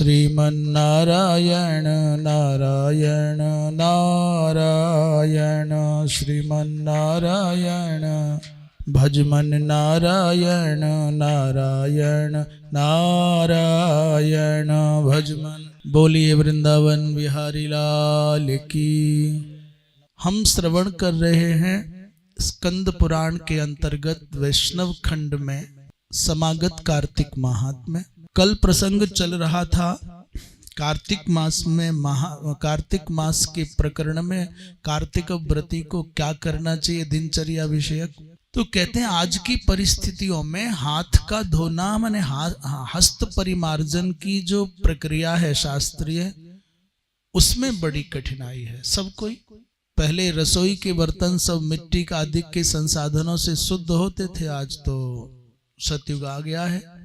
श्रीमन्नारायण नारायण नारायण श्रीमन्नारायण भजमन नारायण नारायण नारायण भजमन। बोलिए वृंदावन बिहारी लाल की। हम श्रवण कर रहे हैं स्कंद पुराण के अंतर्गत वैष्णव खंड में समागत कार्तिक महात्म्य। कल प्रसंग चल रहा था कार्तिक मास में कार्तिक मास के प्रकरण में कार्तिक व्रती को क्या करना चाहिए दिनचर्या विषयक। तो कहते हैं आज की परिस्थितियों में हाथ का धोना माने हस्त परिमार्जन की जो प्रक्रिया है शास्त्रीय, उसमें बड़ी कठिनाई है। सब कोई पहले रसोई के बर्तन सब मिट्टी का आदि के संसाधनों से शुद्ध होते थे, आज तो सतयुग आ गया है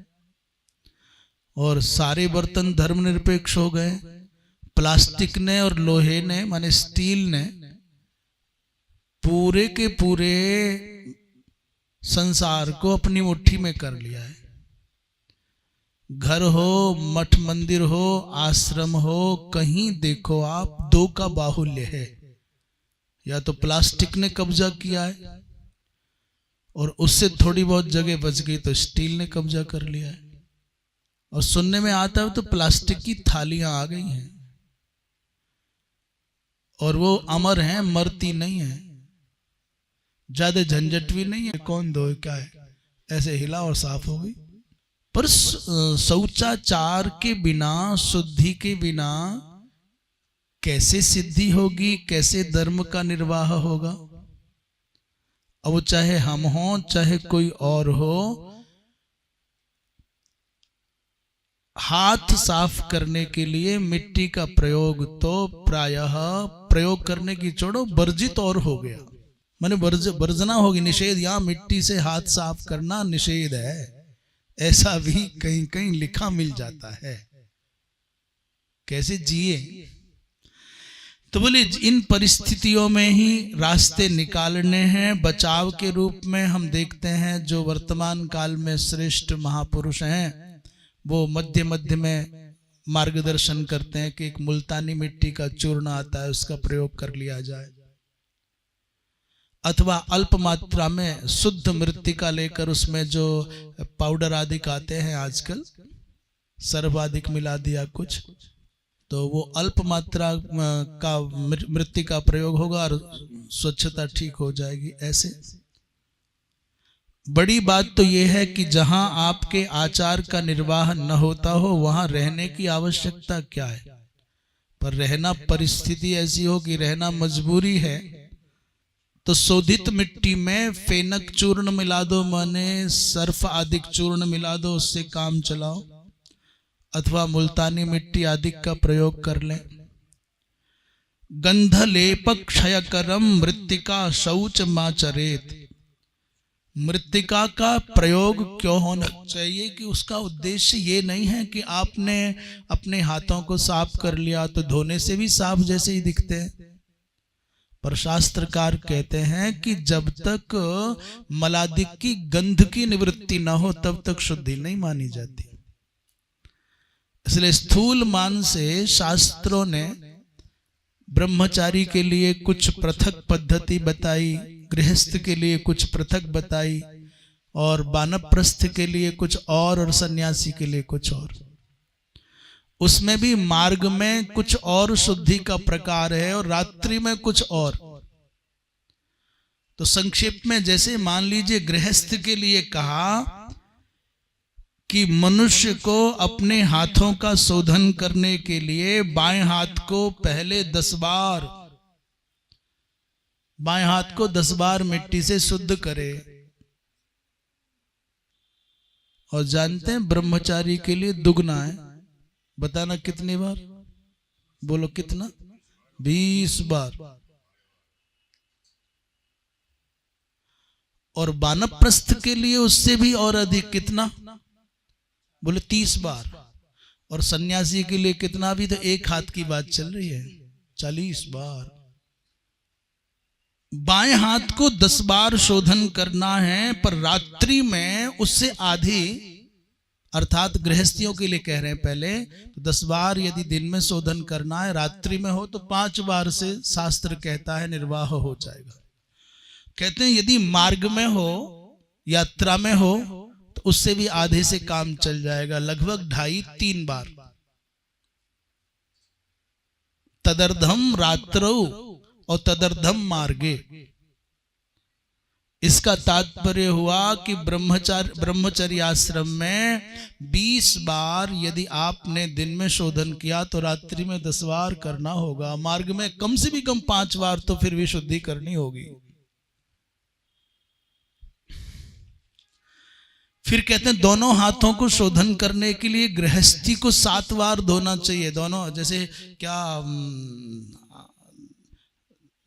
और सारे बर्तन धर्मनिरपेक्ष हो गए। प्लास्टिक ने और लोहे ने माने स्टील ने पूरे के पूरे संसार को अपनी मुट्ठी में कर लिया है। घर हो, मठ मंदिर हो, आश्रम हो, कहीं देखो आप दो का बाहुल्य है। या तो प्लास्टिक ने कब्जा किया है और उससे थोड़ी बहुत जगह बच गई तो स्टील ने कब्जा कर लिया है। और सुनने में आता है तो प्लास्टिक की थालियां आ गई हैं और वो अमर हैं, मरती नहीं है, ज्यादा झंझट भी नहीं है, कौन धोए क्या है, ऐसे हिला और साफ हो गई। पर शौचाचार के बिना, शुद्धि के बिना कैसे सिद्धि होगी, कैसे धर्म का निर्वाह होगा। अब चाहे हम हो चाहे कोई और हो, हाथ साफ करने के लिए मिट्टी का प्रयोग तो प्रायः प्रयोग करने की छोड़ो वर्जित और हो गया, माने वर्जना होगी, निषेध। यहां मिट्टी से हाथ साफ करना निषेध है, ऐसा भी कहीं कहीं लिखा मिल जाता है। कैसे जिए। तो बोले इन परिस्थितियों में ही रास्ते निकालने हैं। बचाव के रूप में हम देखते हैं जो वर्तमान काल में श्रेष्ठ महापुरुष हैं वो मध्य मध्य में मार्गदर्शन करते हैं कि एक मुल्तानी मिट्टी का चूर्ण आता है, उसका प्रयोग कर लिया जाए, अथवा अल्प मात्रा में शुद्ध मृत्तिका लेकर उसमें जो पाउडर आदि आते हैं आजकल, सर्फ आदि मिला दिया कुछ, तो वो अल्प मात्रा का मृत्तिका प्रयोग होगा और स्वच्छता ठीक हो जाएगी। ऐसे बड़ी बात तो यह है कि जहां आपके आचार का निर्वाह न होता हो वहां रहने की आवश्यकता क्या है। पर रहना परिस्थिति ऐसी हो कि रहना मजबूरी है तो शोधित मिट्टी में फेनक चूर्ण मिला दो, माने सर्फ आदि चूर्ण मिला दो, उससे काम चलाओ, अथवा मुल्तानी मिट्टी आदि का प्रयोग कर लें। गंध लेप क्षयकरम मृत्तिका शौच माचरेत। मृत्तिका का प्रयोग क्यों होना चाहिए कि उसका उद्देश्य ये नहीं है कि आपने अपने हाथों को साफ कर लिया तो धोने से भी साफ जैसे ही दिखते हैं। पर शास्त्रकार कहते हैं कि जब तक मलादिक की गंध की निवृत्ति न हो तब तक शुद्धि नहीं मानी जाती। इसलिए स्थूल मान से शास्त्रों ने ब्रह्मचारी के लिए कुछ पृथक पद्धति बताई, गृहस्थ के लिए कुछ पृथक बताई, और वानप्रस्थ के लिए कुछ और सन्यासी के लिए कुछ और। उसमें भी मार्ग में कुछ और शुद्धि का प्रकार है और रात्रि में कुछ और। तो संक्षेप में जैसे मान लीजिए गृहस्थ के लिए कहा कि मनुष्य को अपने हाथों का शोधन करने के लिए बाएं हाथ को पहले 10 बार मिट्टी से शुद्ध करे। और जानते हैं ब्रह्मचारी के लिए दुगना है, बताना कितनी बार, बोलो कितना, 20 बार। और वानप्रस्थ के लिए उससे भी और अधिक, कितना, बोले 30 बार। और सन्यासी के लिए कितना, भी तो एक हाथ की बात चल रही है, 40 बार। बाएं हाथ को 10 बार शोधन करना है, पर रात्रि में उससे अर्थात गृहस्थियों के लिए कह रहे हैं पहले, तो 10 बार यदि दिन में शोधन करना है, रात्रि में हो तो 5 बार से शास्त्र कहता है निर्वाह हो जाएगा। कहते हैं यदि मार्ग में हो, यात्रा में हो, तो उससे भी आधे से काम चल जाएगा, लगभग 2.5-3 बार। तदर्धम रात्रौ और तदर्धम मार्गे। इसका तात्पर्य हुआ कि ब्रह्मचर्य आश्रम में 20 बार यदि आपने दिन में शोधन किया तो रात्रि में 10 बार करना होगा। मार्ग में कम से भी कम 5 बार तो फिर भी शुद्धि करनी होगी। फिर कहते हैं दोनों हाथों को शोधन करने के लिए गृहस्थी को 7 बार धोना चाहिए। दोनों, जैसे क्या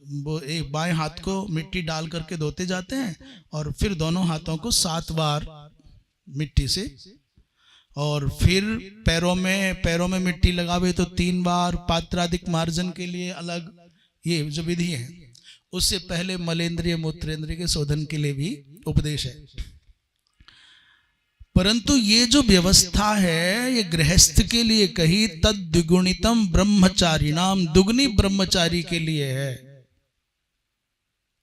वो एक बाएं हाथ को मिट्टी डाल करके धोते जाते हैं और फिर दोनों हाथों को 7 बार मिट्टी से, और फिर पैरों में मिट्टी लगावे तो 3 बार, पात्रादिक मार्जन के लिए अलग, ये जो विधि है। उससे पहले मलेंद्रिय मूत्रेंद्रिय के शोधन के लिए भी उपदेश है। परंतु ये जो व्यवस्था है ये गृहस्थ के लिए कही, तद द्विगुणितम ब्रह्मचारिणाम, दुगनी ब्रह्मचारी के लिए है।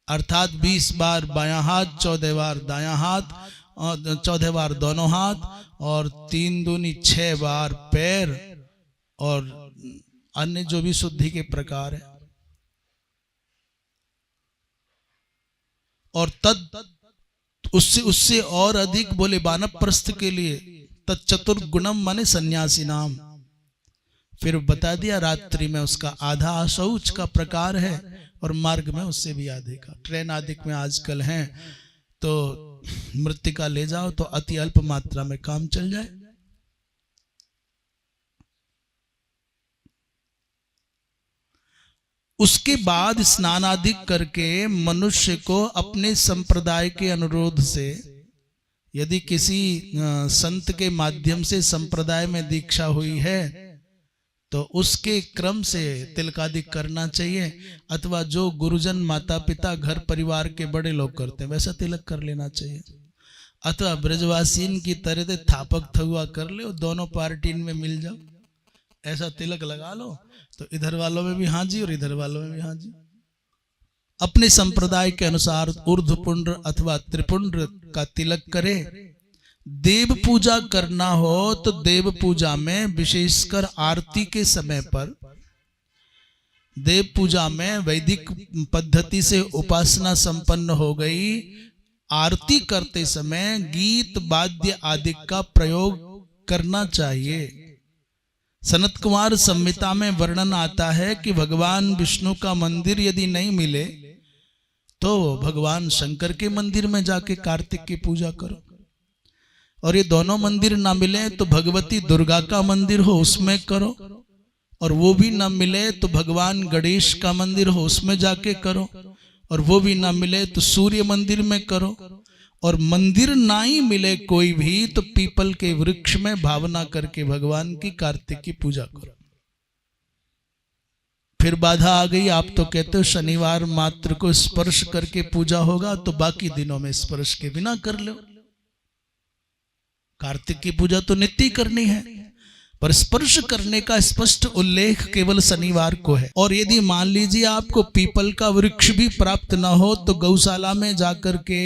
अर्थात 20 बार बायां हाथ, 14 बार दायां हाथ, 14 बार दोनों हाथ, और 3 दूनी 6 बार पैर, और अन्य जो भी शुद्धि के प्रकार है। और तद उससे और अधिक बोले वानप्रस्थ के लिए तत्चतुर्गुणम माने सन्यासी नाम। फिर बता दिया रात्रि में उसका आधा शौच का प्रकार है और मार्ग में उससे भी आधे का। ट्रेन आदि में आजकल हैं तो मृत्तिका ले जाओ तो अति अल्प मात्रा में काम चल जाए। उसके बाद स्नान आदि करके मनुष्य को अपने संप्रदाय के अनुरोध से, यदि किसी संत के माध्यम से संप्रदाय में दीक्षा हुई है तो उसके क्रम से तिलकादि करना चाहिए, अथवा जो गुरुजन माता पिता घर परिवार के बड़े लोग करते हैं वैसा तिलक कर लेना चाहिए। अथवा ब्रजवासीन की तरह से थापक थुआ कर ले, दोनों पार्टी में मिल जाओ, ऐसा तिलक लगा लो तो इधर वालों में भी हाजी और इधर वालों में भी हाजी। अपने संप्रदाय के अनुसार ऊर्ध्वपुंड्र अथवा त्रिपुंड्र का तिलक करे। देव पूजा करना हो तो देव पूजा में विशेषकर आरती के समय पर, देव पूजा में वैदिक पद्धति से उपासना संपन्न हो गई, आरती करते समय गीत वाद्य आदि का प्रयोग करना चाहिए। सनत कुमार संहिता में वर्णन आता है कि भगवान विष्णु का मंदिर यदि नहीं मिले तो भगवान शंकर के मंदिर में जाके कार्तिक की पूजा करो, और ये दोनों मंदिर ना मिले तो भगवती दुर्गा का मंदिर हो उसमें करो, और वो भी ना मिले तो भगवान गणेश का मंदिर हो उसमें जाके करो, और वो भी ना मिले तो सूर्य मंदिर में करो, और मंदिर ना ही मिले कोई भी तो पीपल के वृक्ष में भावना करके भगवान की कार्तिक की पूजा करो। फिर बाधा आ गई, आप तो कहते हो शनिवार मात्र को स्पर्श करके पूजा होगा, तो बाकी दिनों में स्पर्श के बिना कर लो। कार्तिक की पूजा तो नित्य करनी है, पर स्पर्श करने का स्पष्ट उल्लेख केवल शनिवार को है। और यदि मान लीजिए आपको पीपल का वृक्ष भी प्राप्त ना हो तो गौशाला में जाकर के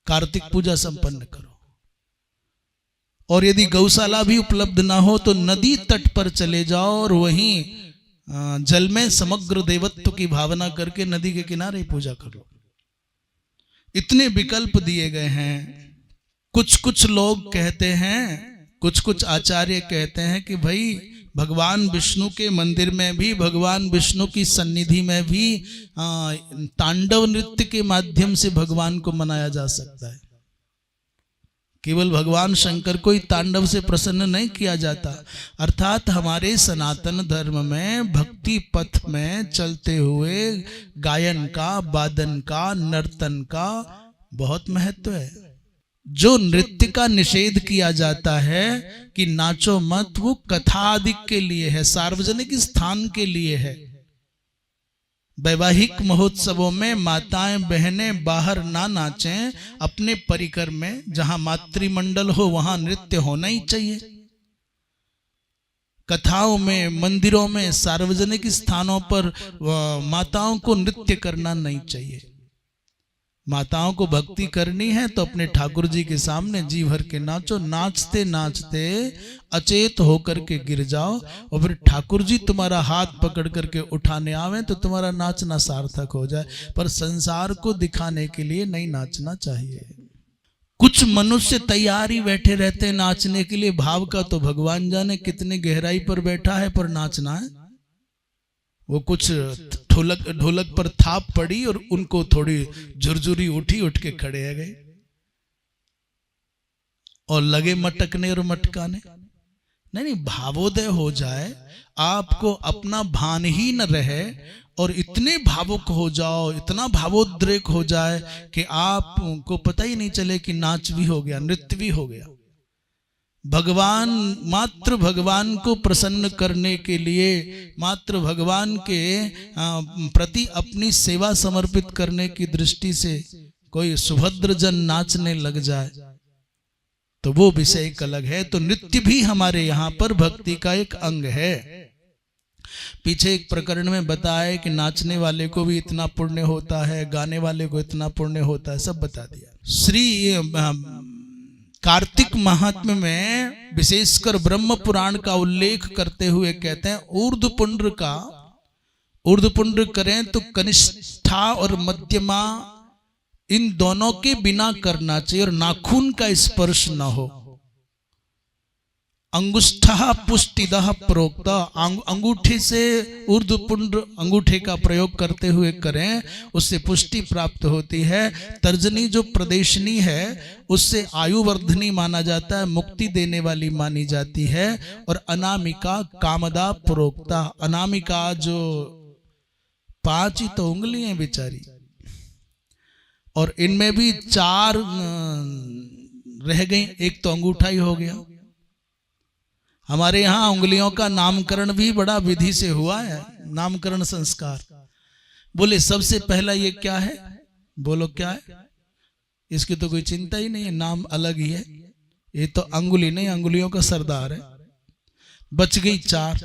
कार्तिक पूजा संपन्न करो, और यदि गौशाला भी उपलब्ध ना हो तो नदी तट पर चले जाओ और वहीं जल में समग्र देवत्व की भावना करके नदी के किनारे पूजा करो। इतने विकल्प दिए गए हैं। कुछ लोग कहते हैं, कुछ आचार्य कहते हैं कि भाई भगवान विष्णु के मंदिर में भी, भगवान विष्णु की सन्निधि में भी तांडव नृत्य के माध्यम से भगवान को मनाया जा सकता है। केवल भगवान शंकर को ही तांडव से प्रसन्न नहीं किया जाता। अर्थात हमारे सनातन धर्म में भक्ति पथ में चलते हुए गायन का, वादन का, नर्तन का बहुत महत्व है। जो नृत्य का निषेध किया जाता है कि नाचो मत, वो कथा आदि के लिए है, सार्वजनिक स्थान के लिए है। वैवाहिक महोत्सवों में माताएं बहनें बाहर ना नाचें, अपने परिकर में जहां मातृमंडल हो वहां नृत्य होना ही चाहिए। कथाओं में, मंदिरों में, सार्वजनिक स्थानों पर माताओं को नृत्य करना नहीं चाहिए। माताओं को भक्ति करनी है तो अपने ठाकुर जी के सामने जी भर के नाचो, नाचते नाचते अचेत होकर के गिर जाओ और फिर ठाकुर जी तुम्हारा हाथ पकड़ करके उठाने आवे तो तुम्हारा नाचना सार्थक हो जाए। पर संसार को दिखाने के लिए नहीं नाचना चाहिए। कुछ मनुष्य तैयार ही बैठे रहते हैं नाचने के लिए, भाव का तो भगवान जाने कितने गहराई पर बैठा है, पर नाचना है। वो कुछ ढोलक पर थाप पड़ी और उनको थोड़ी झुरझुरी उठी, उठ के खड़े आ गए और लगे मटकने और मटकाने। नहीं, भावोदय हो जाए, आपको अपना भान ही न रहे और इतने भावुक हो जाओ, इतना भावोद्रेक हो जाए कि आपको पता ही नहीं चले कि नाच भी हो गया, नृत्य भी हो गया। भगवान, मात्र भगवान को प्रसन्न करने के लिए, मात्र भगवान के प्रति अपनी सेवा समर्पित करने की दृष्टि से कोई सुभद्र जन नाचने लग जाए तो वो विषय एक अलग है। तो नृत्य भी हमारे यहाँ पर भक्ति का एक अंग है। पीछे एक प्रकरण में बताया कि नाचने वाले को भी इतना पुण्य होता है, गाने वाले को इतना पुण्य होता है, सब बता दिया। श्री कार्तिक महात्म्य में विशेषकर ब्रह्म पुराण का उल्लेख करते हुए कहते हैं ऊर्ध्वपुंड्र करें तो कनिष्ठा और मध्यमा इन दोनों के बिना करना चाहिए और नाखून का स्पर्श न हो। अंगुष्ठा पुष्टिदः प्रोक्ता, अंगूठे से ऊर्ध्वपुंड्र अंगूठे का प्रयोग करते हुए करें, उससे पुष्टि प्राप्त होती है। तर्जनी जो प्रदेशनी है उससे आयुवर्धनी माना जाता है, मुक्ति देने वाली मानी जाती है। और अनामिका कामदा प्रोक्ता, अनामिका जो 5 ही तो उंगली है बेचारी, और इनमें भी 4 रह गई, एक तो अंगूठा ही हो गया। हमारे यहाँ उंगलियों का नामकरण भी बड़ा विधि से हुआ है, नामकरण संस्कार। बोले सबसे पहला ये क्या है? बोलो क्या है? इसकी तो कोई चिंता ही नहीं है, नाम अलग ही है। ये तो अंगुली नहीं, अंगुलियों का सरदार है। बच गई 4,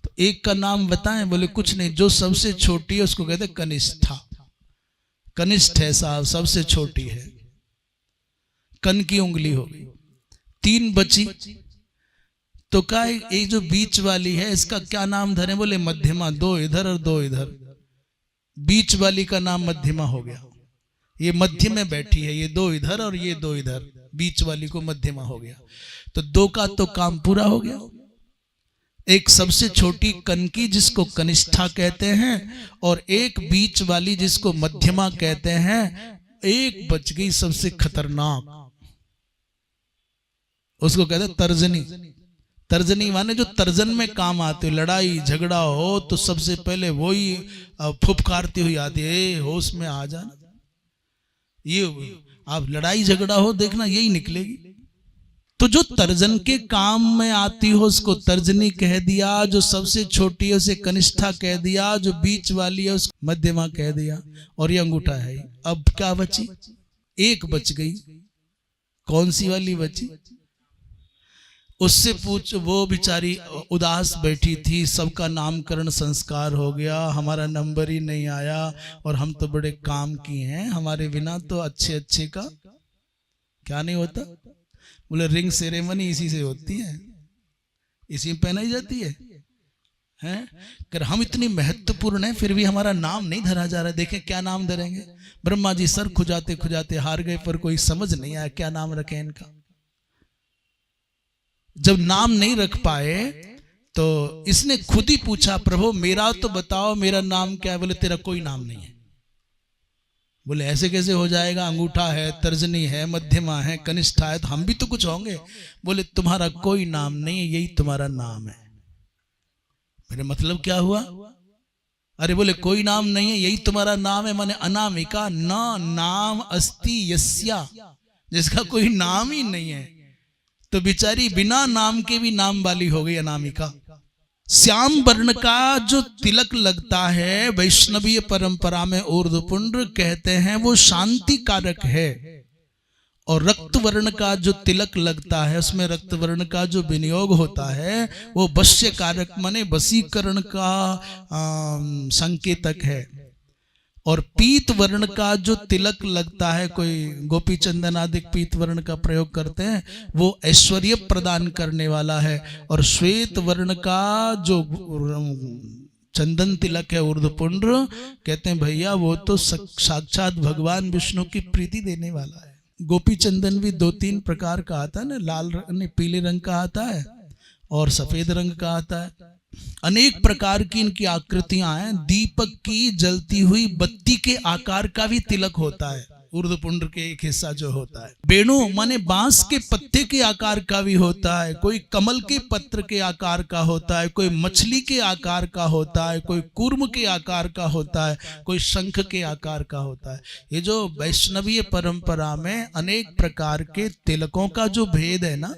तो एक का नाम बताएं। बोले कुछ नहीं, जो सबसे छोटी है उसको कहते कनिष्ठा। कनिष्ठ है साहब, सबसे छोटी है, कन की उंगली हो गई। 3 बची, तो क्या ये जो बीच वाली है इसका क्या नाम धरे? बोले मध्यमा। 2 इधर और 2 इधर, बीच वाली का नाम मध्यमा हो गया। ये मध्य में बैठी है, ये 2 इधर और ये 2 इधर, बीच वाली को मध्यमा हो गया। तो 2 का तो काम पूरा हो गया। एक सबसे छोटी कनकी जिसको कनिष्ठा कहते हैं और एक बीच वाली जिसको मध्यमा कहते हैं। एक बच गई सबसे खतरनाक, उसको कहते हैं तर्जनी। तर्जनी माने जो तर्जन में काम आते हो, लड़ाई झगड़ा हो तो सबसे पहले वही फुफकारती हुई आती है, होश में आ जाना। ये आप लड़ाई झगड़ा हो देखना यही निकलेगी। तो जो तर्जन के काम में आती हो उसको तर्जनी कह दिया, जो सबसे छोटी है उसे कनिष्ठा कह दिया, जो बीच वाली है उसको मध्यमा कह दिया, और ये अंगूठा है। अब क्या बची? एक बच गई। कौन सी वाली बची? उससे पूछ, वो बेचारी उदास बैठी थी, सबका नामकरण संस्कार हो गया, हमारा नंबर ही नहीं आया और हम तो बड़े काम किए हैं, हमारे बिना तो अच्छे अच्छे का क्या नहीं होता। बोले रिंग सेरेमनी इसी से होती है, इसी में पहनाई जाती है, हैं? कर हम इतनी महत्वपूर्ण है फिर भी हमारा नाम नहीं धरा जा रहा है। देखें क्या नाम धरेंगे? ब्रह्मा जी सर खुजाते खुजाते हार गए, पर कोई समझ नहीं आया क्या नाम रखें इनका। जब नाम नहीं रख पाए तो इसने खुद ही पूछा, प्रभु मेरा तो बताओ, मेरा नाम क्या है? बोले तेरा कोई नाम नहीं है। बोले ऐसे कैसे हो जाएगा? अंगूठा है, तर्जनी है, मध्यमा है, कनिष्ठा है, तो हम भी तो कुछ होंगे। बोले तुम्हारा कोई नाम नहीं है, यही तुम्हारा नाम है। मेरे मतलब क्या हुआ? अरे बोले कोई नाम नहीं है, यही तुम्हारा नाम है, माने अनामिका। न नाम अस्ति यस्या, जिसका कोई नाम ही नहीं है। तो बेचारी बिना नाम के भी नाम वाली हो गई अनामिका। श्याम वर्ण का जो तिलक लगता है वैष्णवीय परंपरा में ऊर्ध्वपुंड्र कहते हैं वो शांति कारक है। और रक्त वर्ण का जो तिलक लगता है उसमें रक्त वर्ण का जो विनियोग होता है वो वश्य कारक माने वशीकरण का संकेतक है। और पीत वर्ण का जो तिलक लगता है, कोई गोपी चंदन आदि पीत वर्ण का प्रयोग करते हैं, वो ऐश्वर्य प्रदान करने वाला है। और श्वेत वर्ण का जो चंदन तिलक है ऊर्ध्वपुंड्र, कहते हैं भैया वो तो साक्षात भगवान विष्णु की प्रीति देने वाला है। गोपी चंदन भी 2-3 प्रकार का आता है ना, लाल रंग, पीले रंग का आता है और सफेद रंग का आता है। अनेक प्रकार की इनकी आकृतियां हैं। दीपक की जलती हुई बत्ती के आकार का भी तिलक होता है ऊर्ध्वपुंड्र के एक हिस्सा जो होता है। वेणु माने बांस के पत्ते के आकार का भी होता है, कोई कमल के पत्र के आकार का होता है, कोई मछली के आकार का होता है, कोई कूर्म के आकार का होता है, कोई शंख के आकार का होता है। ये जो वैष्णवीय परंपरा में अनेक प्रकार के तिलकों का जो भेद है ना,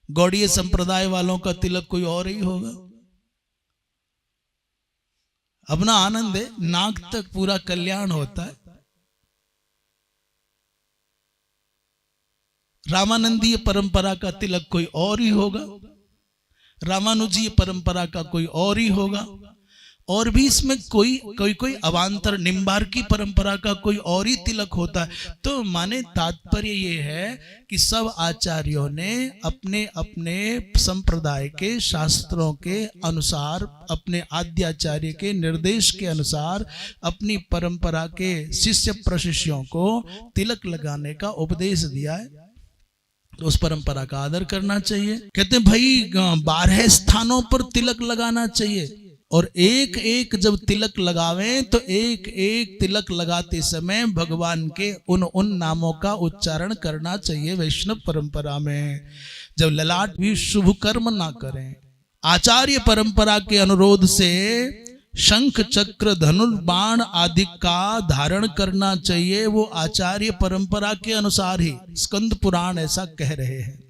गौड़ीय संप्रदाय वालों का तिलक कोई और ही होगा। अपना आनंद है, नाक तक पूरा कल्याण होता है। रामानंदीय परंपरा का तिलक कोई और ही होगा, रामानुजीय परंपरा का कोई और ही होगा, और भी इसमें कोई अवांतर निम्बार की परंपरा का कोई और ही तिलक होता है। तो माने तात्पर्य ये है कि सब आचार्यों ने अपने अपने संप्रदाय के शास्त्रों के अनुसार, अपने आद्याचार्य के निर्देश के अनुसार अपनी परंपरा के शिष्य प्रशिष्यों को तिलक लगाने का उपदेश दिया है। तो उस परंपरा का आदर करना चाहिए। कहते हैं भाई 12 स्थानों पर तिलक लगाना चाहिए, और एक एक जब तिलक लगावें तो एक एक तिलक लगाते समय भगवान के उन नामों का उच्चारण करना चाहिए। वैष्णव परंपरा में जब ललाट भी शुभ कर्म ना करें, आचार्य परंपरा के अनुरोध से शंख चक्र धनुर्बाण आदि का धारण करना चाहिए, वो आचार्य परंपरा के अनुसार ही। स्कंद पुराण ऐसा कह रहे हैं।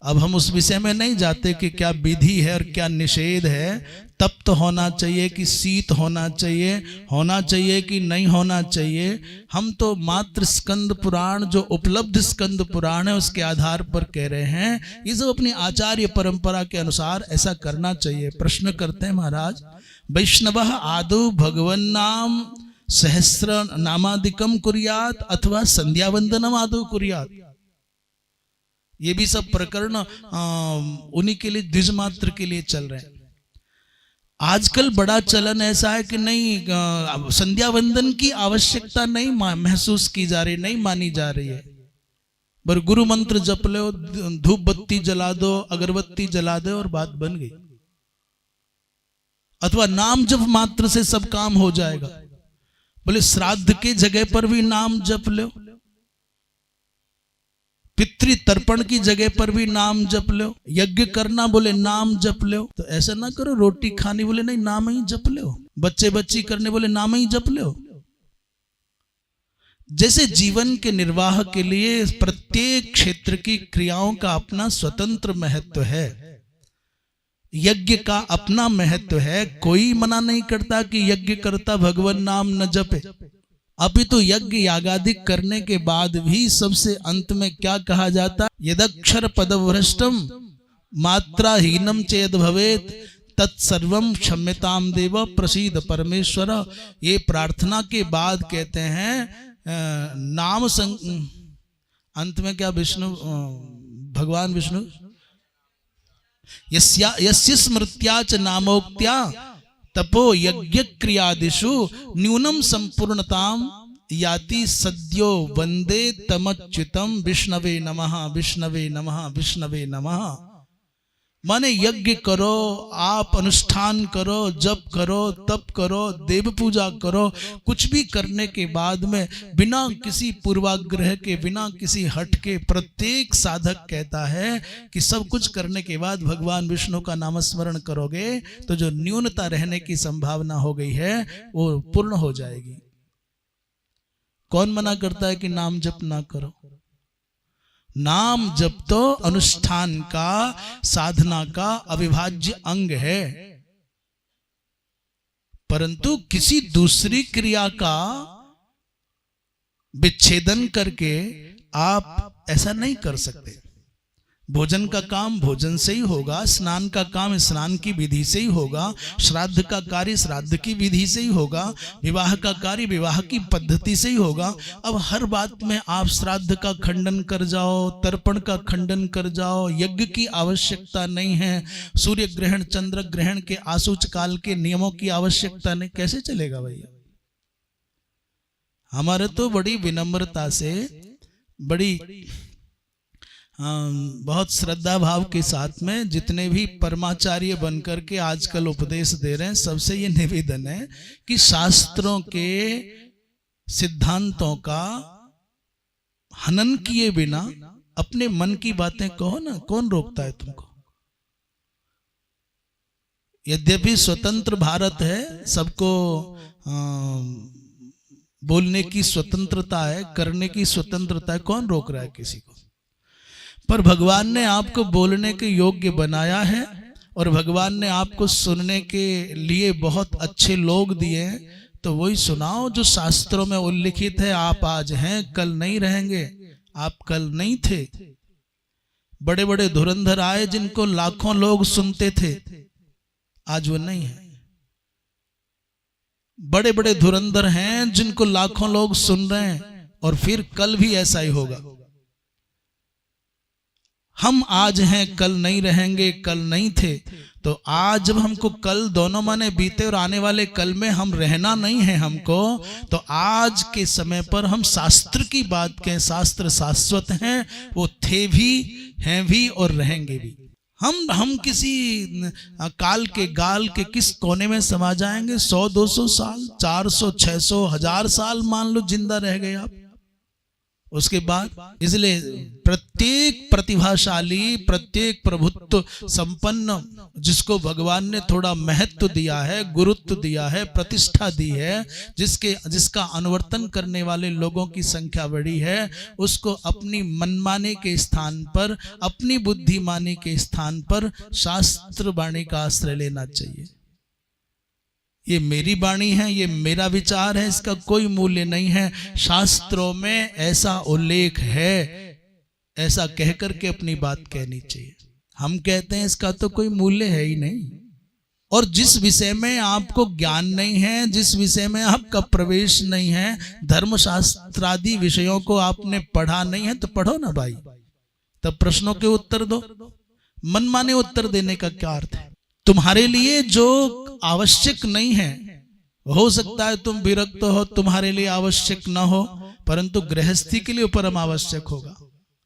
अब हम उस विषय में नहीं जाते कि क्या विधि है और क्या निषेध है। तप्त होना चाहिए कि शीत होना चाहिए कि नहीं होना चाहिए। हम तो मात्र स्कंद पुराण, जो उपलब्ध स्कंद पुराण है, उसके आधार पर कह रहे हैं। ये सब अपनी आचार्य परंपरा के अनुसार ऐसा करना चाहिए। प्रश्न करते हैं महाराज, वैष्णवः आदौ भगवन नाम सहस्र नामादिकम कुर्यात अथवा संध्यावंदनम आदौ कुर्यात। ये भी सब प्रकरण उन्हीं के लिए, द्विज मात्र के लिए चल रहे हैं। आजकल बड़ा चलन ऐसा है कि नहीं, संध्या वंदन की आवश्यकता नहीं महसूस की जा रही, नहीं मानी जा रही है। पर गुरु मंत्र जप लो, धूप बत्ती जला दो, अगरबत्ती जला दो और बात बन गई। अथवा नाम जप मात्र से सब काम हो जाएगा। बोले श्राद्ध के जगह पर भी नाम जप लो, पितृ तर्पण की जगह पर भी नाम जप लो, यज्ञ करना बोले नाम जप लो। तो ऐसा ना करो, रोटी खानी बोले नहीं नाम ही जप लो, बच्चे बच्ची करने बोले नाम ही जप लो। जैसे जीवन के निर्वाह के लिए प्रत्येक क्षेत्र की क्रियाओं का अपना स्वतंत्र महत्व है, यज्ञ का अपना महत्व है। कोई मना नहीं करता कि यज्ञ करता भगवान नाम न जपे। अभी तो यज्ञ यागादिक करने के बाद भी सबसे अंत में क्या कहा जाता, यदक्षर पदभ्रष्टम मात्राहीनम चेद भवेत तत्सर्वम क्षम्यताम देव प्रसीद परमेश्वर। ये प्रार्थना के बाद कहते हैं नाम अंत में क्या, विष्णु भगवान विष्णु यस्य स्मृत्या च नामोक्त्या तपो यज्ञ क्रियादिषु न्यूनम संपूर्णताम याति सद्यो वंदे तमच्युतम विष्णवे नमः विष्णवे नमः विष्णवे नमः। माने यज्ञ करो, आप अनुष्ठान करो, जप करो, तप करो, देव पूजा करो, कुछ भी करने के बाद में बिना किसी पूर्वाग्रह के, बिना किसी हट के, प्रत्येक साधक कहता है कि सब कुछ करने के बाद भगवान विष्णु का नामस्मरण करोगे तो जो न्यूनता रहने की संभावना हो गई है वो पूर्ण हो जाएगी। कौन मना करता है कि नाम जप ना करो? नाम जप तो अनुष्ठान का, साधना का अविभाज्य अंग है, परंतु किसी दूसरी क्रिया का विच्छेदन करके आप ऐसा नहीं कर सकते। भोजन का काम भोजन से ही होगा, स्नान का काम स्नान की विधि से ही होगा, श्राद्ध का कार्य श्राद्ध की विधि से ही होगा, विवाह का कार्य विवाह की पद्धति से ही होगा। अब हर बात में आप श्राद्ध का खंडन कर जाओ, तर्पण का खंडन कर जाओ, यज्ञ की आवश्यकता नहीं है, सूर्य ग्रहण चंद्र ग्रहण के आसूच काल के नियमों की आवश्यकता नहीं, कैसे चलेगा भैया? हमारे तो बड़ी विनम्रता से, बड़ी बहुत श्रद्धा भाव के साथ में जितने भी परमाचार्य बनकर के आजकल उपदेश दे रहे हैं, सबसे ये निवेदन है कि शास्त्रों के सिद्धांतों का हनन किए बिना अपने मन की बातें कहो ना, कौन रोकता है तुमको? यद्यपि स्वतंत्र भारत है, सबको बोलने की स्वतंत्रता है, करने की स्वतंत्रता है, कौन रोक रहा है किसी को? पर भगवान ने आपको बोलने के योग्य बनाया है और भगवान ने आपको सुनने के लिए बहुत अच्छे लोग दिए हैं, तो वही सुनाओ जो शास्त्रों में उल्लिखित है। आप आज हैं, कल नहीं रहेंगे, आप कल नहीं थे। बड़े बड़े धुरंधर आए जिनको लाखों लोग सुनते थे, आज वो नहीं है। बड़े बड़े धुरंधर हैं जिनको लाखों लोग सुन रहे हैं, और फिर कल भी ऐसा ही होगा। हम आज हैं, कल नहीं रहेंगे, कल नहीं थे। तो आज जब हमको कल दोनों माने बीते और आने वाले कल में हम रहना नहीं है हमको, तो आज के समय पर हम शास्त्र की बात कहें, शास्त्र शाश्वत हैं, वो थे भी, हैं भी और रहेंगे भी। हम किसी काल के गाल के किस कोने में समा जाएंगे? 100-200 साल, 400, 600, 1000 साल मान लो जिंदा रह गए आप, उसके बाद। इसलिए प्रत्येक प्रतिभाशाली, प्रत्येक प्रभुत्व संपन्न जिसको भगवान ने थोड़ा महत्व दिया है, गुरुत्व दिया है, प्रतिष्ठा दी है, जिसका अनुवर्तन करने वाले लोगों की संख्या बड़ी है, उसको अपनी मनमाने के स्थान पर, अपनी बुद्धिमानी के स्थान पर शास्त्र वाणी का आश्रय लेना चाहिए। ये मेरी वाणी है, ये मेरा विचार है, इसका कोई मूल्य नहीं है। शास्त्रों में ऐसा उल्लेख है, ऐसा कह करके अपनी बात कहनी चाहिए। हम कहते हैं इसका तो कोई मूल्य है ही नहीं। और जिस विषय में आपको ज्ञान नहीं है, जिस विषय में आपका प्रवेश नहीं है, धर्मशास्त्रादि विषयों को आपने पढ़ा नहीं है, तो पढ़ो ना भाई, तब प्रश्नों के उत्तर दो। मनमाने उत्तर देने का क्या अर्थ है? तुम्हारे लिए जो आवश्यक नहीं है, हो सकता है तुम विरक्त हो, तुम्हारे लिए आवश्यक ना हो, परंतु गृहस्थी के लिए परम आवश्यक होगा।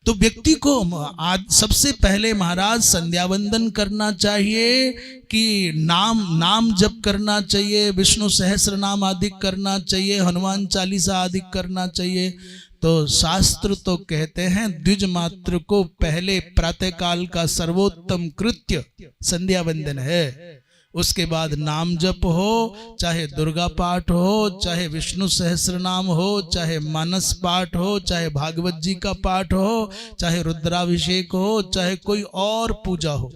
तो व्यक्ति को आज सबसे पहले महाराज संध्या वंदन करना चाहिए कि नाम जप करना चाहिए, विष्णु सहस्र नाम आदि करना चाहिए, हनुमान चालीसा आदि करना चाहिए। तो शास्त्र तो कहते हैं द्विज मात्र को पहले प्रातः काल का सर्वोत्तम कृत्य संध्या वंदन है। उसके बाद नाम जप हो, चाहे दुर्गा पाठ हो, चाहे विष्णु सहस्र नाम हो, चाहे मानस पाठ हो, चाहे भागवत जी का पाठ हो, चाहे रुद्राभिषेक हो, चाहे कोई और पूजा हो,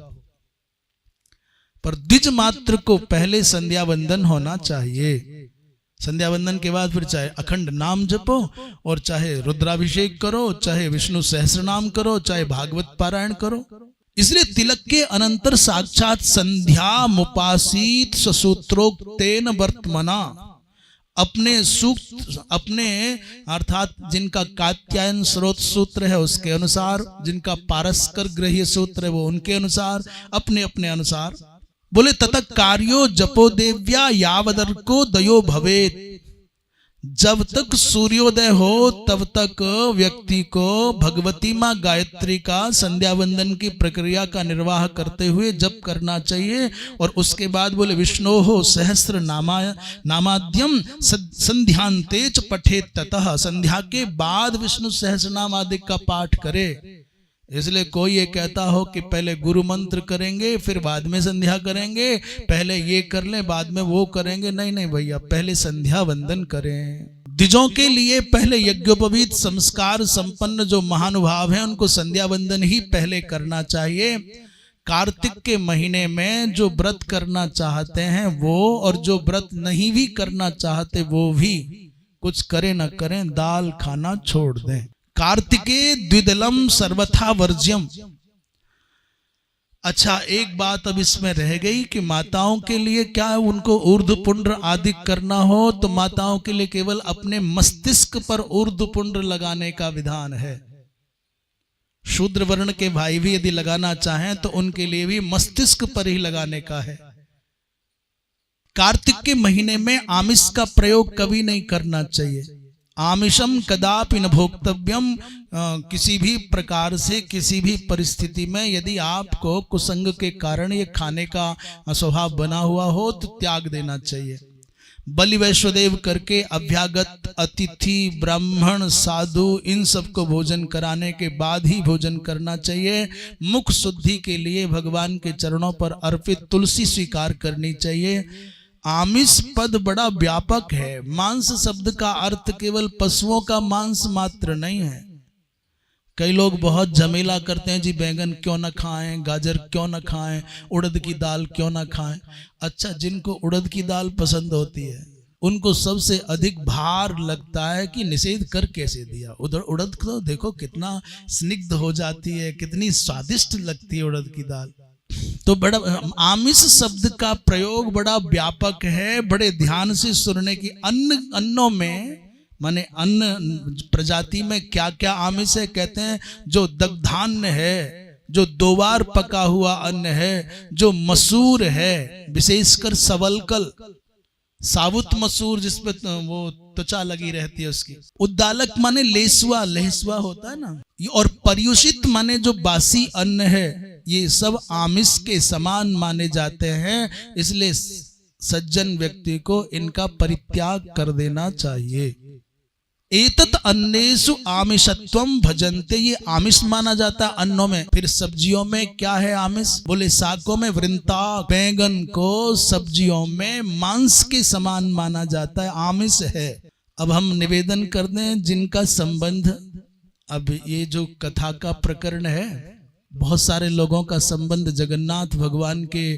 पर द्विज मात्र को पहले संध्या वंदन होना चाहिए। संध्या वंदन के बाद फिर चाहे अखंड नाम जपो, और चाहे रुद्राभिषेक करो, चाहे विष्णु सहस्र नाम करो, चाहे भागवत पारायण करो। इसलिए तिलक के अनंतर साक्षात संध्या मुपासीत ससूत्रोक्तेन वर्तमना, अपने सूक्त, अपने अर्थात जिनका कात्यायन स्रोत सूत्र है उसके अनुसार, जिनका पारस्कर गृह्य सूत्र है वो उनके अनुसार, अपने अपने अनुसार बोले ततः कार्यो जपो देव्या यावदर्को दयो भवेत। जब तक सूर्योदय हो तब तक व्यक्ति को भगवती माँ गायत्री का संध्या वंदन की प्रक्रिया का निर्वाह करते हुए जप करना चाहिए। और उसके बाद बोले विष्णो हो सहस्र नामाद्यम संध्यांते च पठेत, ततः संध्या के बाद विष्णु सहस्र नाम आदि का पाठ करे। इसलिए कोई ये कहता हो कि पहले गुरु मंत्र करेंगे फिर बाद में संध्या करेंगे, पहले ये कर लें बाद में वो करेंगे, नहीं नहीं भैया, पहले संध्या वंदन करें। द्विजों के लिए पहले यज्ञोपवीत संस्कार संपन्न जो महानुभाव हैं उनको संध्या वंदन ही पहले करना चाहिए। कार्तिक के महीने में जो व्रत करना चाहते हैं वो, और जो व्रत नहीं भी करना चाहते वो भी कुछ करें न करें, दाल खाना छोड़ दें। कार्तिके द्विदलम सर्वथा वर्ज्यम। अच्छा, एक बात अब इसमें रह गई कि माताओं के लिए क्या उनको ऊर्ध्व पुंड्र आदि करना हो तो माताओं के लिए केवल अपने मस्तिष्क पर ऊर्ध्व पुंड्र लगाने का विधान है। शूद्र वर्ण के भाई भी यदि लगाना चाहें तो उनके लिए भी मस्तिष्क पर ही लगाने का है। कार्तिक के महीने में आमिष का प्रयोग कभी नहीं करना चाहिए। आमिषम कदापि न भोक्तव्यम। किसी भी प्रकार से किसी भी परिस्थिति में यदि आपको कुसंग के कारण ये खाने का स्वभाव बना हुआ हो तो त्याग देना चाहिए। बलि वैश्वदेव करके अभ्यागत अतिथि ब्राह्मण साधु इन सबको भोजन कराने के बाद ही भोजन करना चाहिए। मुख शुद्धि के लिए भगवान के चरणों पर अर्पित तुलसी स्वीकार करनी चाहिए। आमिष पद बड़ा व्यापक है। मांस शब्द का अर्थ केवल पशुओं का मांस मात्र नहीं है। कई लोग बहुत झमेला करते हैं, जी बैंगन क्यों ना खाएं, गाजर क्यों ना खाएं, उड़द की दाल क्यों ना खाएं। अच्छा, जिनको उड़द की दाल पसंद होती है उनको सबसे अधिक भार लगता है कि निषेध कर कैसे दिया। उधर उड़द तो देखो कितना स्निग्ध हो जाती है, कितनी स्वादिष्ट लगती है उड़द की दाल। तो बड़ा आमिष शब्द का प्रयोग बड़ा व्यापक है, बड़े ध्यान से सुनने की। अन्नों में माने अन्न प्रजाति में क्या क्या आमिष है कहते हैं, जो दग्धान्य है, जो 2 बार पका हुआ अन्न है, जो मसूर है, विशेषकर सवलकल साबुत मसूर जिसपे वो त्वचा लगी रहती है उसकी। उद्दालक माने लेसुआ, लहसुआ होता है ना। और पर्युषित माने जो बासी अन्न है, ये सब आमिष के समान माने जाते हैं। इसलिए सज्जन व्यक्ति को इनका परित्याग कर देना चाहिए। एतत् अन्नेषु आमिषत्वम भजन्ते, ये आमिष माना जाता है अन्नों में। फिर सब्जियों में क्या है आमिष? बोले सागों में वृंताक, बैंगन को सब्जियों में मांस के समान माना जाता है, आमिष है। अब हम निवेदन कर दें जिनका संबंध, अब ये जो कथा का प्रकरण है, बहुत सारे लोगों का संबंध जगन्नाथ भगवान के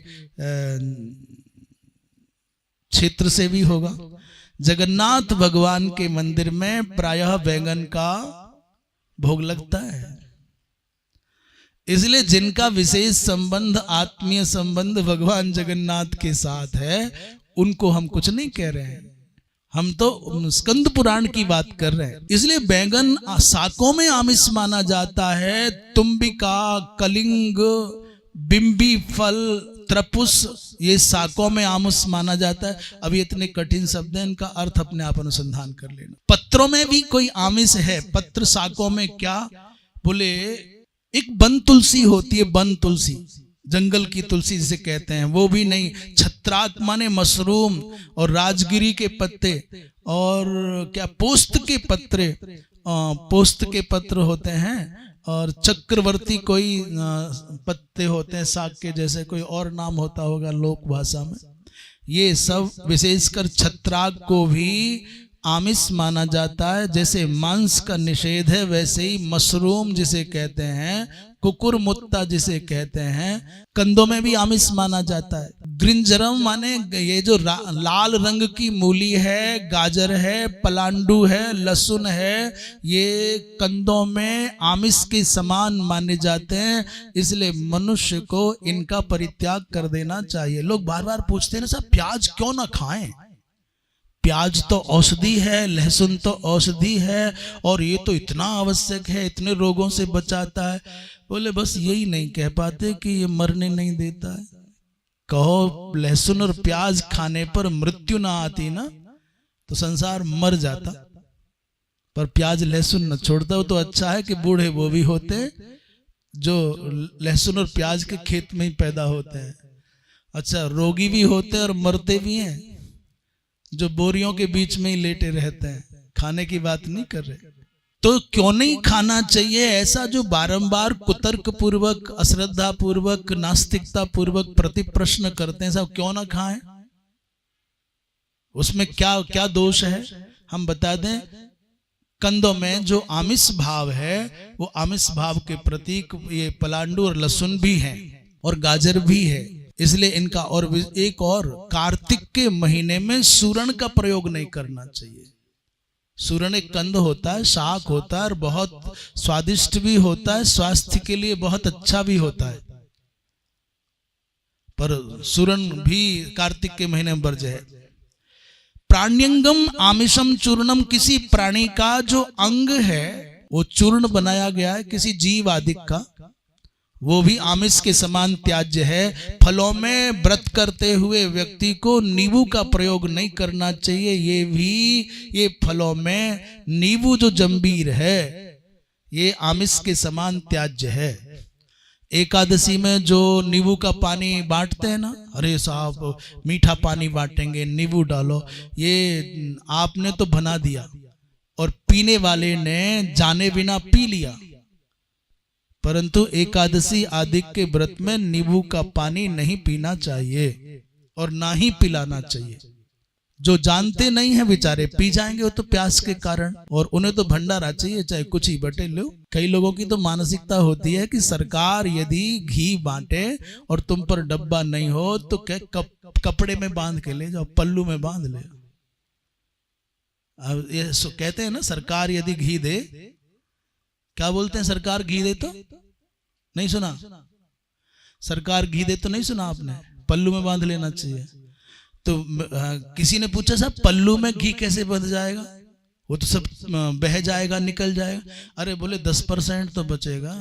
क्षेत्र से भी होगा। जगन्नाथ भगवान के मंदिर में प्रायः बैंगन का भोग लगता है। इसलिए जिनका विशेष संबंध, आत्मीय संबंध भगवान जगन्नाथ के साथ है, उनको हम कुछ नहीं कह रहे हैं, हम तो स्कंद पुराण की बात कर रहे हैं। इसलिए बैंगन साकों में आमिष माना जाता है। तुम्बिका, कलिंग, बिंबी फल, त्रपुस, ये साकों में आमिष माना जाता है। अब ये इतने कठिन शब्द हैं, इनका अर्थ अपने आप अनुसंधान कर लेना। पत्रों में भी कोई आमिष है। पत्र साकों में क्या? बोले एक वन तुलसी होती है, वन तुलसी, जंगल की तुलसी जिसे कहते हैं, वो भी नहीं। छत्राक माने मशरूम, और राजगिरी के पत्ते, और क्या पोस्त के पत्रे, पोस्त के पत्र होते हैं, और चक्रवर्ती कोई पत्ते होते हैं साग के जैसे, कोई और नाम होता होगा लोक भाषा में। ये सब विशेषकर छत्राक को भी आमिष माना जाता है। जैसे मांस का निषेध है, वैसे ही मशरूम जिसे कहते हैं, कुकुरमुत्ता जिसे कहते हैं, कंदों में भी आमिष माना जाता है। ग्रिंजरम माने ये जो लाल रंग की मूली है, गाजर है, पलांडू है, लहसुन है, ये कंदों में आमिष के समान माने जाते हैं। इसलिए मनुष्य को इनका परित्याग कर देना चाहिए। लोग बार बार पूछते हैं ना, साहब प्याज क्यों ना खाएं? प्याज तो औषधि है, लहसुन तो औषधि है, और ये तो इतना आवश्यक है, इतने रोगों से बचाता है। बोले बस यही नहीं कह पाते कि ये मरने नहीं देता है। कहो लहसुन और प्याज खाने पर मृत्यु ना आती ना, तो संसार मर जाता। पर प्याज लहसुन न छोड़ता हो तो अच्छा है कि बूढ़े वो भी होते जो लहसुन और प्याज के खेत में ही पैदा होते हैं। अच्छा, रोगी भी होते हैं और मरते भी हैं जो बोरियों के बीच में ही लेटे रहते हैं। खाने की बात नहीं कर रहे। तो क्यों नहीं खाना चाहिए ऐसा जो बारंबार कुतर्क पूर्वक, अश्रद्धा पूर्वक, नास्तिकता पूर्वक प्रति प्रश्न करते हैं, सब क्यों ना खाएं? उसमें क्या क्या दोष है? हम बता दें, कंदों में जो आमिष भाव है वो आमिष भाव के प्रतीक ये पलांडू और लहसुन भी हैं और गाजर भी है, इसलिए इनका और एक और कार्तिक के महीने में सूरण का प्रयोग नहीं करना चाहिए। सूरण एक कंद होता है, शाक होता है और बहुत स्वादिष्ट भी होता है, स्वास्थ्य के लिए बहुत अच्छा भी होता है, पर सूरण भी कार्तिक के महीने में वर्ज्य है। प्राण्यंगम आमिषम चूर्णम, किसी प्राणी का जो अंग है वो चूर्ण बनाया गया है किसी जीव आदि का, वो भी आमिष के समान त्याज्य है। फलों में व्रत करते हुए व्यक्ति को नींबू का प्रयोग नहीं करना चाहिए। ये फलों में नींबू जो जंबीर है ये आमिष के समान त्याज्य है। एकादशी में जो नींबू का पानी बांटते हैं ना, अरे साहब मीठा पानी बांटेंगे, नींबू डालो, ये आपने तो बना दिया और पीने वाले ने जाने बिना पी लिया। परंतु एकादशी आदि के व्रत में नींबू का पानी नहीं पीना चाहिए और ना ही पिलाना चाहिए। जो जानते नहीं है बेचारे पी जाएंगे वो तो प्यास के कारण, और उन्हें तो भंडारा चाहिए चाहे कुछ ही बटे लो। कई लोगों की तो मानसिकता होती है कि सरकार यदि घी बांटे और तुम पर डब्बा नहीं हो तो कपड़े में बांध के ले जाओ, पल्लू में बांध ले। अब ये कहते हैं ना, सरकार यदि घी दे, क्या बोलते हैं, सरकार घी दे तो नहीं सुना, सरकार घी दे तो नहीं सुना आपने, पल्लू में बांध लेना चाहिए। तो किसी ने पूछा साहब पल्लू में घी कैसे बंध जाएगा, वो तो सब बह जाएगा, निकल जाएगा। अरे बोले 10% तो बचेगा,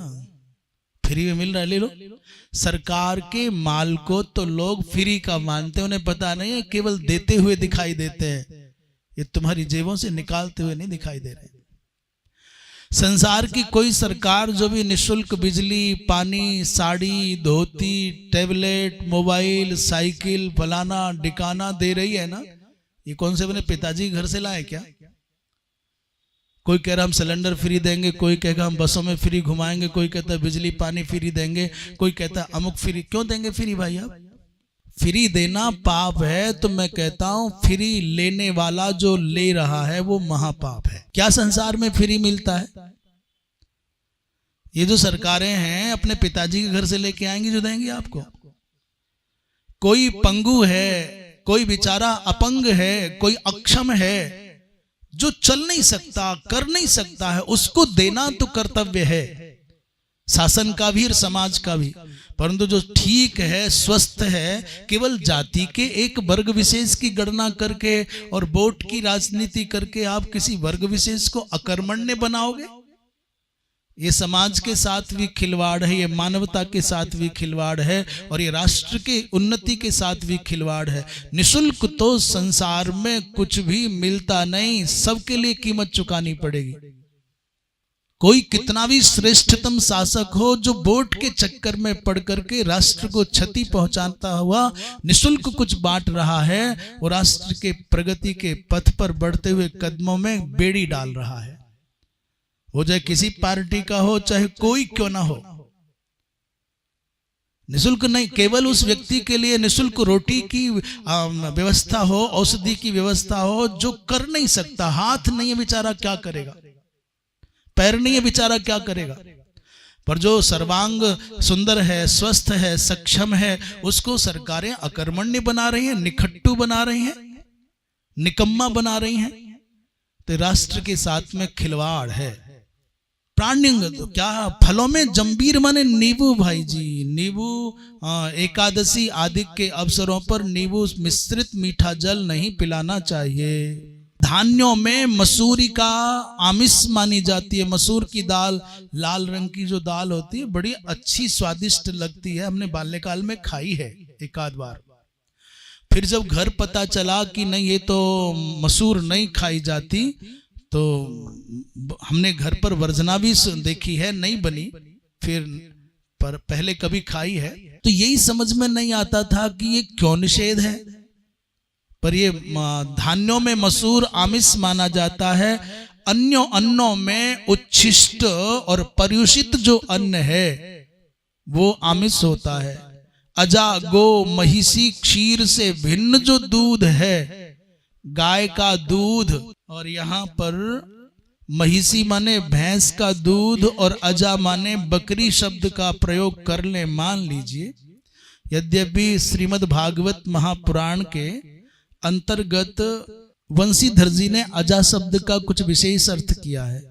फ्री में मिल रहा है, ले लो। सरकार के माल को तो लोग फ्री का मानते हैं, उन्हें पता नहीं है केवल देते हुए दिखाई देते हैं, ये तुम्हारी जेबों से निकालते हुए नहीं दिखाई दे रहे। संसार की कोई सरकार जो भी निशुल्क बिजली, पानी, साड़ी, धोती, टैबलेट, मोबाइल, साइकिल, फलाना डिकाना दे रही है ना, ये कौन से अपने पिताजी घर से लाए क्या? कोई कह रहा हम सिलेंडर फ्री देंगे, कोई कहेगा हम बसों में फ्री घुमाएंगे, कोई कहता है बिजली पानी फ्री देंगे, कोई कहता है अमुक फ्री। क्यों देंगे फ्री भाई? आप फ्री देना पाप है तो मैं कहता हूं फ्री लेने वाला जो ले रहा है वो महापाप है। क्या संसार में फ्री मिलता है? ये जो सरकारें हैं अपने पिताजी के घर से लेके आएंगी जो देंगी आपको। कोई पंगु है, कोई बेचारा अपंग है, कोई अक्षम है, जो चल नहीं सकता, कर नहीं सकता है, उसको देना तो कर्तव्य है शासन का भी और समाज का भी। परंतु जो ठीक है, स्वस्थ है, केवल जाति के एक वर्ग विशेष की गणना करके और वोट की राजनीति करके आप किसी वर्ग विशेष को अकर्मण्य बनाओगे, ये समाज के साथ भी खिलवाड़ है, ये मानवता के साथ भी खिलवाड़ है और ये राष्ट्र के उन्नति के साथ भी खिलवाड़ है। निशुल्क तो संसार में कुछ भी मिलता नहीं, सबके लिए कीमत चुकानी पड़ेगी। कोई कितना भी श्रेष्ठतम शासक हो, जो वोट के चक्कर में पड़ करके राष्ट्र को क्षति पहुंचाता हुआ निशुल्क कुछ बांट रहा है, वो राष्ट्र के प्रगति के पथ पर बढ़ते हुए कदमों में बेड़ी डाल रहा है। वो चाहे किसी पार्टी का हो, चाहे कोई क्यों ना हो। निशुल्क नहीं, केवल उस व्यक्ति के लिए निशुल्क रोटी की व्यवस्था हो, औषधि की व्यवस्था हो, जो कर नहीं सकता, हाथ नहीं है बेचारा, क्या करेगा, पैर नहीं है बेचारा, क्या करेगा। पर जो सर्वांग सुंदर है, स्वस्थ है, सक्षम है, उसको सरकारें अकर्मण्य बना रही हैं, निखट्टू बना रही हैं, निकम्मा बना रही हैं, तो राष्ट्र के साथ में खिलवाड़ है। प्राण्यंग तो क्या, फलों में जंबीर माने नींबू भाई जी, नींबू एकादशी आदि के अवसरों पर नींबू मिश्रित मीठा जल नहीं पिलाना चाहिए। धान्यों में मसूरी का आमिष मानी जाती है। मसूर की दाल, लाल रंग की जो दाल होती है, बड़ी अच्छी स्वादिष्ट लगती है, हमने बाल्यकाल में खाई है एक आध बार। फिर जब घर पता चला कि नहीं ये तो मसूर नहीं खाई जाती, तो हमने घर पर वर्जना भी देखी है, नहीं बनी, फिर पर पहले कभी खाई है, तो यही समझ में नहीं आता था कि ये क्यों निषेध है। पर ये धान्यों में मसूर आमिष माना जाता है। अन्यों अन्नों में उच्छिष्ट और पर्युषित जो अन्न है वो आमिष होता है। अजा गो महिषी क्षीर से भिन्न जो दूध है, गाय का दूध और यहाँ पर महिषी माने भैंस का दूध और अजा माने बकरी शब्द का प्रयोग कर ले, मान लीजिए। यद्यपि श्रीमद् भागवत महापुराण के अंतर्गत वंशीधर जी ने अजा शब्द का कुछ विशेष अर्थ किया है,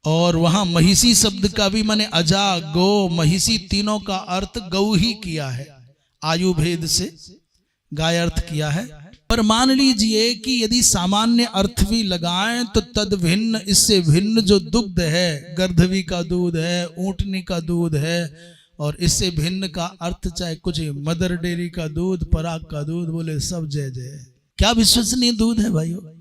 और वहां महिषी शब्द का भी माने अजा, गौ, महिषी तीनों का अर्थ गौ ही किया है, आयु भेद से गाय अर्थ किया है। पर मान लीजिए कि यदि सामान्य अर्थ भी लगाएं तो तद भिन्न, इससे भिन्न जो दुग्ध है, गर्दभी का दूध है, ऊंटनी का दूध है, और इससे भिन्न का अर्थ चाहे कुछ मदर डेयरी का दूध, पराग का दूध, बोले सब जय जय। क्या विश्वसनीय दूध है भाइयों।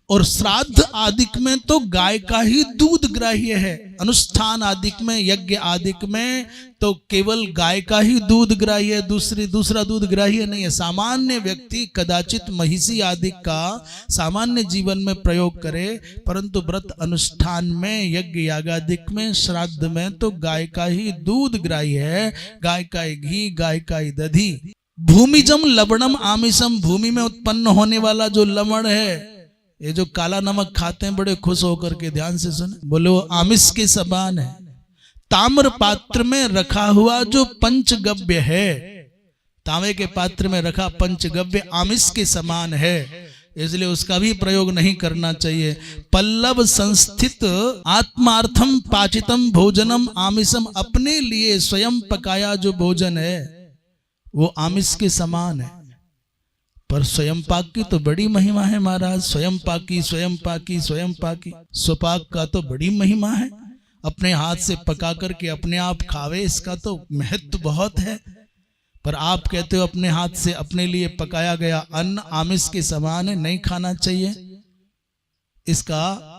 और श्राद्ध आदिक में तो गाय का ही दूध ग्राह्य है, अनुष्ठान आदिक में, यज्ञ आदिक में तो केवल गाय का ही दूध ग्राह्य है, दूसरा दूध ग्राह्य नहीं है। सामान्य व्यक्ति कदाचित महिषी आदिक का सामान्य जीवन में प्रयोग करे, परंतु व्रत अनुष्ठान में, यज्ञ यागादिक में, श्राद्ध में तो गाय का ही दूध ग्राह्य है, गाय का ही घी, गाय का ही दधी। भूमिजम लवणम आमिषम, भूमि में उत्पन्न होने वाला जो लवण है, ये जो काला नमक खाते हैं बड़े खुश होकर के, ध्यान से सुने, बोले वो आमिष के समान है। ताम्र पात्र में रखा हुआ जो पंचगव्य है, तांबे के पात्र में रखा पंचगव्य आमिष के समान है, इसलिए उसका भी प्रयोग नहीं करना चाहिए। पल्लव संस्थित आत्मार्थम पाचितम भोजनम आमिषम, अपने लिए स्वयं पकाया जो भोजन है वो आमिष के समान है। पर स्वयं पाक की तो बड़ी महिमा है महाराज, स्वयं पाकी, स्वयं पाकी, स्वयं पाकी, स्वपाक का तो बड़ी महिमा है। अपने हाथ से पका करके अपने आप खावे, इसका तो महत्व बहुत है। पर आप कहते हो अपने हाथ से अपने लिए पकाया गया अन्न आमिष के समान है, नहीं खाना चाहिए। इसका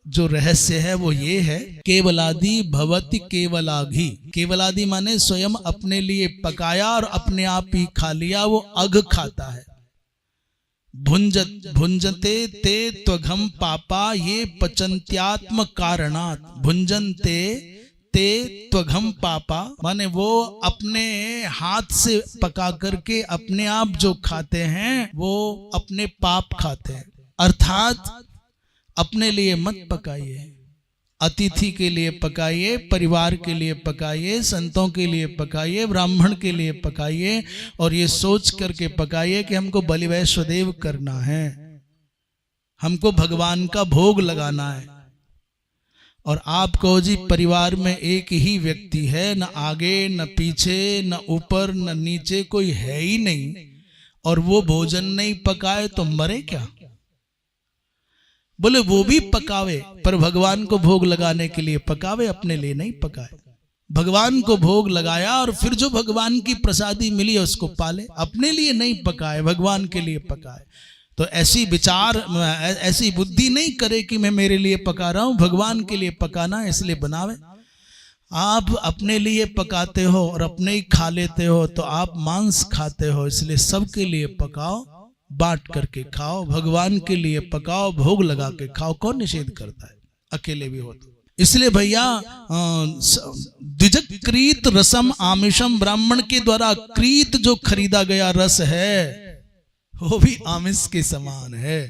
जो रहस्य है वो ये है, केवलादि भवति केवलाघी। केवलादि माने स्वयं अपने लिए पकाया और अपने आप ही खा लिया, वो अघ खाता है। भुंजते ते त्वघम पापा ये पचन्त्यात्म कारणात्, भुंजनते ते त्वघम पापा माने वो अपने हाथ से पका करके अपने आप जो खाते हैं वो अपने पाप खाते हैं। अर्थात अपने लिए मत पकाइए, अतिथि के लिए पकाइए, परिवार के लिए पकाइए, संतों के लिए पकाइए, ब्राह्मण के लिए पकाइए, और ये सोच करके पकाइए कि हमको बलि वैश्वदेव करना है, हमको भगवान का भोग लगाना है। और आप कहो जी परिवार में एक ही व्यक्ति है, न आगे न पीछे न ऊपर न नीचे, कोई है ही नहीं, और वो भोजन नहीं पकाए तो मरे क्या। बोले वो भी पकावे पर भगवान को भोग लगाने के लिए पकावे, अपने लिए नहीं पकाए। भगवान को भोग लगाया और फिर जो भगवान की प्रसादी मिली उसको पाले, अपने लिए नहीं पकाए, भगवान के लिए पकाए। तो ऐसी विचार, ऐसी बुद्धि नहीं करे कि मैं मेरे लिए पका रहा हूं, भगवान के लिए पकाना है इसलिए बनावे। आप अपने लिए पकाते हो और अपने ही खा लेते हो तो आप मांस खाते हो, इसलिए सबके लिए पकाओ, बांट करके खाओ, भगवान के लिए पकाओ, भोग लगा के खाओ, कौन निषेध करता है, अकेले भी हो तो। इसलिए भैया द्विजक्रीत रसम आमिषम, ब्राह्मण के द्वारा क्रीत जो खरीदा गया रस है वो भी आमिष के समान है।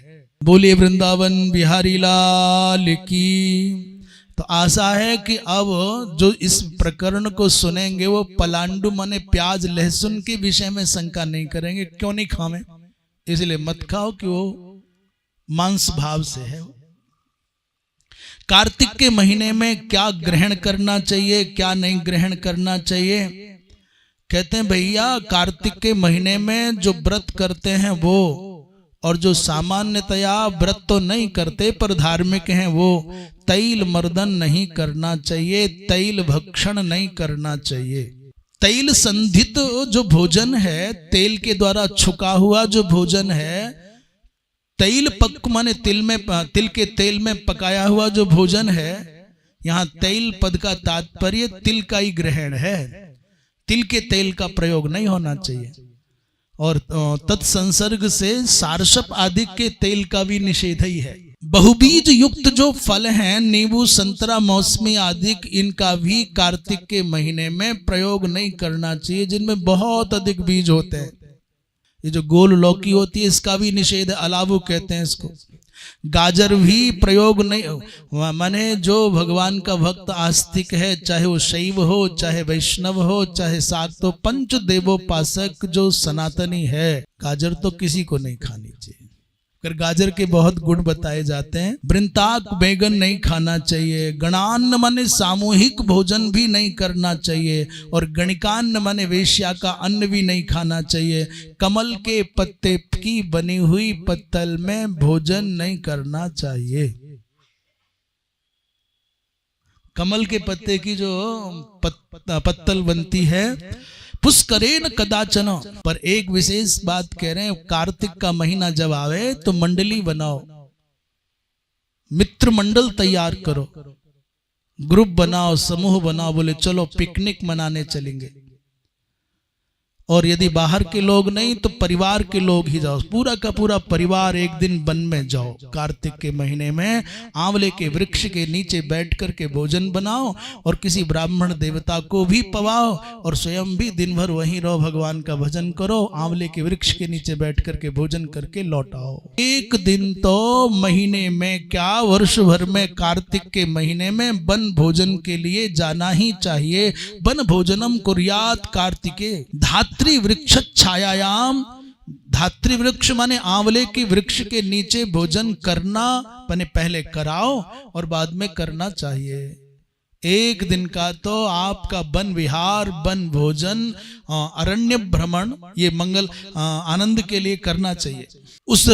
बोलिए वृंदावन बिहारी लाल की। तो आशा है कि अब जो इस प्रकरण को सुनेंगे वो पलांडु माने प्याज लहसुन के विषय में शंका नहीं करेंगे, क्यों नहीं खावे, इसलिए मत खाओ कि वो मांस भाव से है। कार्तिक के महीने में क्या ग्रहण करना चाहिए, क्या नहीं ग्रहण करना चाहिए। कहते हैं भैया कार्तिक के महीने में जो व्रत करते हैं वो, और जो सामान्यतया व्रत तो नहीं करते पर धार्मिक हैं वो, तैल मर्दन नहीं करना चाहिए, तैल भक्षण नहीं करना चाहिए। तैल संधित जो भोजन है, तेल के द्वारा छुका हुआ जो भोजन है, तैल पक माने तिल के तेल में पकाया हुआ जो भोजन है, यहाँ तैल पद का तात्पर्य तिल का ही ग्रहण है, तिल के तेल का प्रयोग नहीं होना चाहिए। और तत्संसर्ग से सारसप आदि के तेल का भी निषेध ही है। बहुबीज युक्त जो फल हैं, नींबू संतरा मौसमी आदि, इनका भी कार्तिक के महीने में प्रयोग नहीं करना चाहिए, जिनमें बहुत अधिक बीज होते हैं। ये जो गोल लौकी होती है इसका भी निषेध, अलावू कहते हैं इसको। गाजर भी प्रयोग नहीं, माने जो भगवान का भक्त आस्तिक है, चाहे वो शैव हो चाहे वैष्णव हो चाहे शाक्त हो, पंच देवोपासक जो सनातनी है, गाजर तो किसी को नहीं खानी चाहिए। अगर गाजर के बहुत गुण बताए जाते हैं। वृंताक बैगन नहीं खाना चाहिए, गणान्न माने सामूहिक भोजन भी नहीं करना चाहिए, और गणिकान्न माने वेश्या का अन्न भी नहीं खाना चाहिए। कमल के पत्ते की बनी हुई पत्तल में भोजन नहीं करना चाहिए। कमल के पत्ते की जो पत्तल बनती है, पुष्करेण कदाचन, पर एक विशेष बात कह रहे हैं, कार्तिक का महीना जब आवे तो मंडली बनाओ, मित्र मंडल तैयार करो, ग्रुप बनाओ, समूह बनाओ, बोले चलो पिकनिक मनाने चलेंगे। और यदि बाहर के लोग नहीं तो परिवार के लोग ही जाओ, पूरा का पूरा परिवार एक दिन वन में जाओ। कार्तिक के महीने में आंवले के वृक्ष के नीचे बैठ कर के भोजन बनाओ और किसी ब्राह्मण देवता को भी पवाओ और स्वयं भी दिन भर वहीं रहो, भगवान का भजन करो, आंवले के वृक्ष के नीचे बैठ करके भोजन करके लौटाओ। एक दिन तो महीने में क्या, वर्ष भर में कार्तिक के महीने में वन भोजन के लिए जाना ही चाहिए। वन भोजनम कुर्यात कार्तिके धात्री वृक्ष छायायाम, धात्री वृक्ष माने आंवले के वृक्ष के नीचे भोजन करना माने पहले कराओ और बाद में करना चाहिए। एक दिन का तो आपका वन विहार, वन भोजन, अरण्य भ्रमण, ये मंगल आनंद के लिए करना चाहिए। उस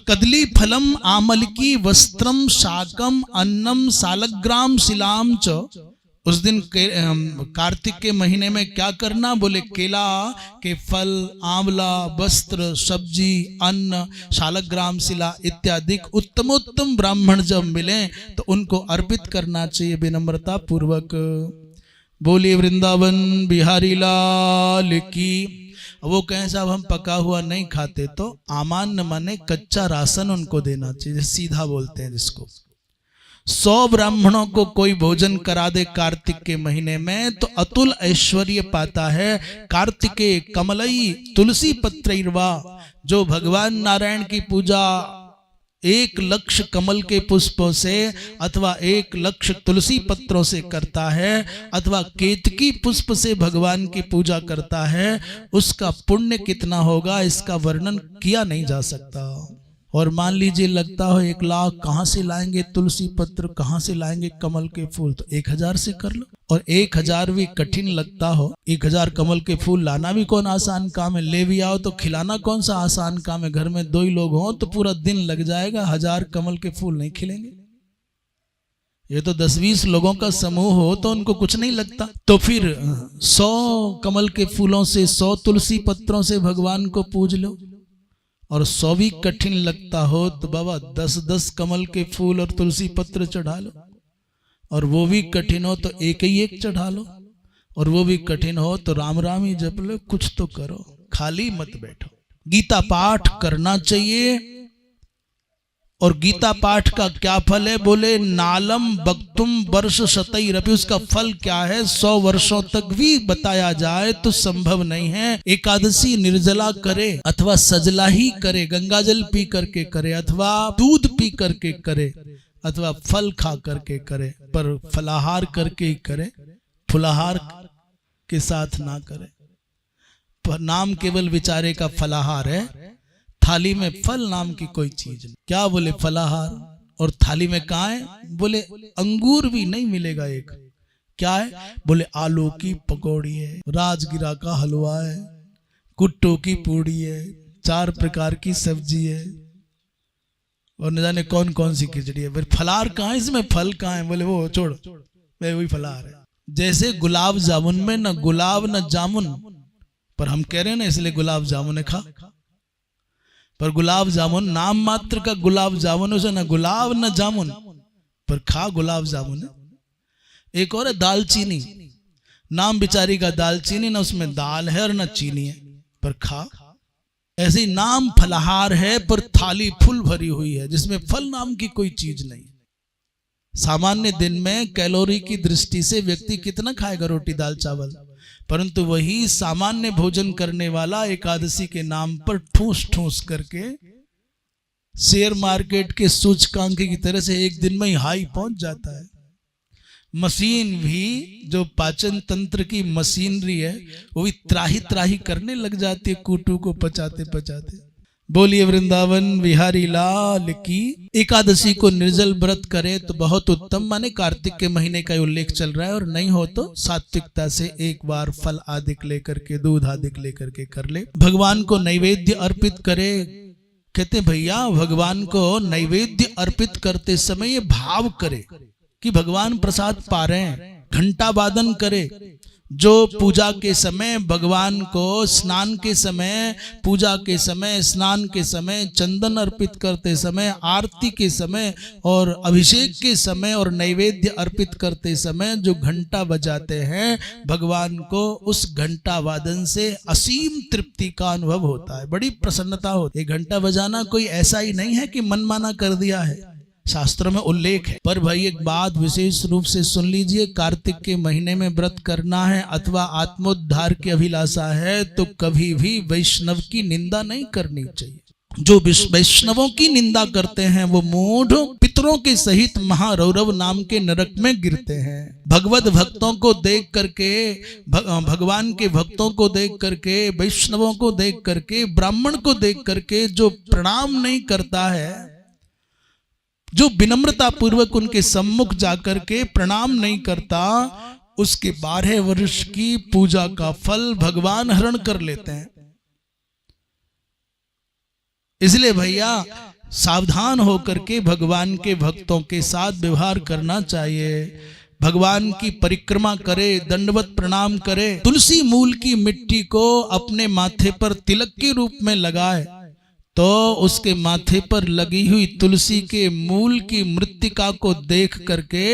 कदली फलम आमल की वस्त्रम शाकम अन्नम सालग्राम शिलाम च, उस दिन कार्तिक के महीने में क्या करना, बोले केला के फल, आंवला, वस्त्र, सब्जी, अन्न, शालग्राम शिला इत्यादि उत्तमोत्तम ब्राह्मण जब मिले तो उनको अर्पित करना चाहिए विनम्रता पूर्वक। बोलिए वृंदावन बिहारी लाल की। वो कहें साहब हम पका हुआ नहीं खाते, तो आमान्य माने कच्चा राशन उनको देना चाहिए, सीधा बोलते हैं जिसको। 100 ब्राह्मणों को कोई भोजन करा दे कार्तिक के महीने में तो अतुल ऐश्वर्य पाता है। कार्तिके कमलई तुलसी पत्रैर्वा, जो भगवान नारायण की पूजा 1 लक्ष कमल के पुष्पों से अथवा 1 लक्ष तुलसी पत्रों से करता है अथवा केतकी पुष्प से भगवान की पूजा करता है, उसका पुण्य कितना होगा इसका वर्णन किया नहीं जा सकता। और मान लीजिए लगता हो 1 लाख कहाँ से लाएंगे तुलसी पत्र, कहाँ से लाएंगे कमल के फूल, तो 1000 से कर लो। और 1000 भी कठिन लगता हो, 1000 कमल के फूल लाना भी कौन आसान काम है, ले भी आओ तो खिलाना कौन सा आसान काम है। घर में 2 ही लोग हों तो पूरा दिन लग जाएगा, 1000 कमल के फूल नहीं खिलेंगे। ये तो 10-20 लोगों का समूह हो तो उनको कुछ नहीं लगता। तो फिर 100 कमल के फूलों से, 100 तुलसी पत्रों से भगवान को पूज लो। और 100 भी कठिन लगता हो तो बाबा 10-10 कमल के फूल और तुलसी पत्र चढ़ा लो। और वो भी कठिन हो तो 1 ही 1 चढ़ा लो। और वो भी कठिन हो तो राम राम ही जप लो, कुछ तो करो, खाली मत बैठो। गीता पाठ करना चाहिए। और गीता पाठ का क्या फल है, बोले नालम बक्तुम वर्ष शतैरपि, उसका फल क्या है 100 वर्षों तक भी बताया जाए तो संभव नहीं है। एकादशी निर्जला करे अथवा सजला ही करे, गंगा जल पी करके करे अथवा दूध पी करके करे अथवा फल खा करके करे, पर फलाहार करके ही करे, फुलाहार के साथ ना करे। पर नाम केवल विचारे का फलाहार है, थाली में फल नाम की कोई चीज नहीं। क्या बोले फलाहार, और थाली में कहाँ है, बोले अंगूर भी नहीं मिलेगा एक। क्या है, बोले आलू की पकौड़ी है, राजगिरा का हलवा है, कुट्टू की पूड़ी है, 4 प्रकार की सब्जी है और न जाने कौन कौन सी खिचड़ी है। फिर फलाहार कहाँ है, इसमें फल कहाँ है, बोले वो छोड़, वही फलाहार है। जैसे गुलाब जामुन में न गुलाब न जामुन, पर हम कह रहे हैं ना इसलिए गुलाब जामुन है खा, पर गुलाब जामुन नाम मात्र का गुलाब जामुन, उसे न गुलाब न जामुन, पर खा गुलाब जामुन है। एक और है दालचीनी, नाम बिचारी का दालचीनी, ना उसमें दाल है और न चीनी है, पर खा। ऐसे ही नाम फलाहार है पर थाली फुल भरी हुई है जिसमें फल नाम की कोई चीज नहीं। सामान्य दिन में कैलोरी की दृष्टि से व्यक्ति कितना खाएगा रोटी दाल चावल, परंतु वही सामान्य भोजन करने वाला एकादशी के नाम पर ठूस ठूस करके शेयर मार्केट के सूचकांक की तरह से एक दिन में ही हाई पहुंच जाता है। मशीन भी, जो पाचन तंत्र की मशीनरी है, वो भी त्राही त्राही करने लग जाती है कूटू को पचाते पचाते। बोलिए वृंदावन बिहारी लाल की। एकादशी को निर्जल व्रत करे तो बहुत उत्तम, माने कार्तिक के महीने का उल्लेख चल रहा है, और नहीं हो तो सात्विकता से एक बार फल आदिक लेकर के, दूध आदिक लेकर के कर ले। भगवान को नैवेद्य अर्पित करे। कहते भैया भगवान को नैवेद्य अर्पित करते समय ये भाव करे कि भगवान प्रसाद पा रहे हैं। घंटा वादन करे। जो पूजा के समय भगवान को स्नान के समय, पूजा के समय, स्नान के समय, चंदन अर्पित करते समय, आरती के समय और अभिषेक के समय और नैवेद्य अर्पित करते समय जो घंटा बजाते हैं, भगवान को उस घंटा वादन से असीम तृप्ति का अनुभव होता है, बड़ी प्रसन्नता होती है। घंटा बजाना कोई ऐसा ही नहीं है कि मनमाना कर दिया है, शास्त्रों में उल्लेख है। पर भाई एक बात विशेष रूप से सुन लीजिए, कार्तिक के महीने में व्रत करना है अथवा आत्मोद्धार की अभिलाषा है तो कभी भी वैष्णव की निंदा नहीं करनी चाहिए। जो वैष्णवों की निंदा करते हैं वो मूढ़ पितरों के सहित महारौरव नाम के नरक में गिरते हैं। भगवत भक्तों को देख करके, भगवान के भक्तों को देख करके, वैष्णवों को देख करके, ब्राह्मण को देख करके जो प्रणाम नहीं करता है, जो विनम्रता पूर्वक उनके सम्मुख जाकर के प्रणाम नहीं करता, उसके 12 वर्ष की पूजा का फल भगवान हरण कर लेते हैं। इसलिए भैया सावधान होकर के भगवान के भक्तों के साथ व्यवहार करना चाहिए। भगवान की परिक्रमा करे, दंडवत प्रणाम करे, तुलसी मूल की मिट्टी को अपने माथे पर तिलक के रूप में लगाए तो उसके माथे पर लगी हुई तुलसी के मूल की मृत्तिका को देख करके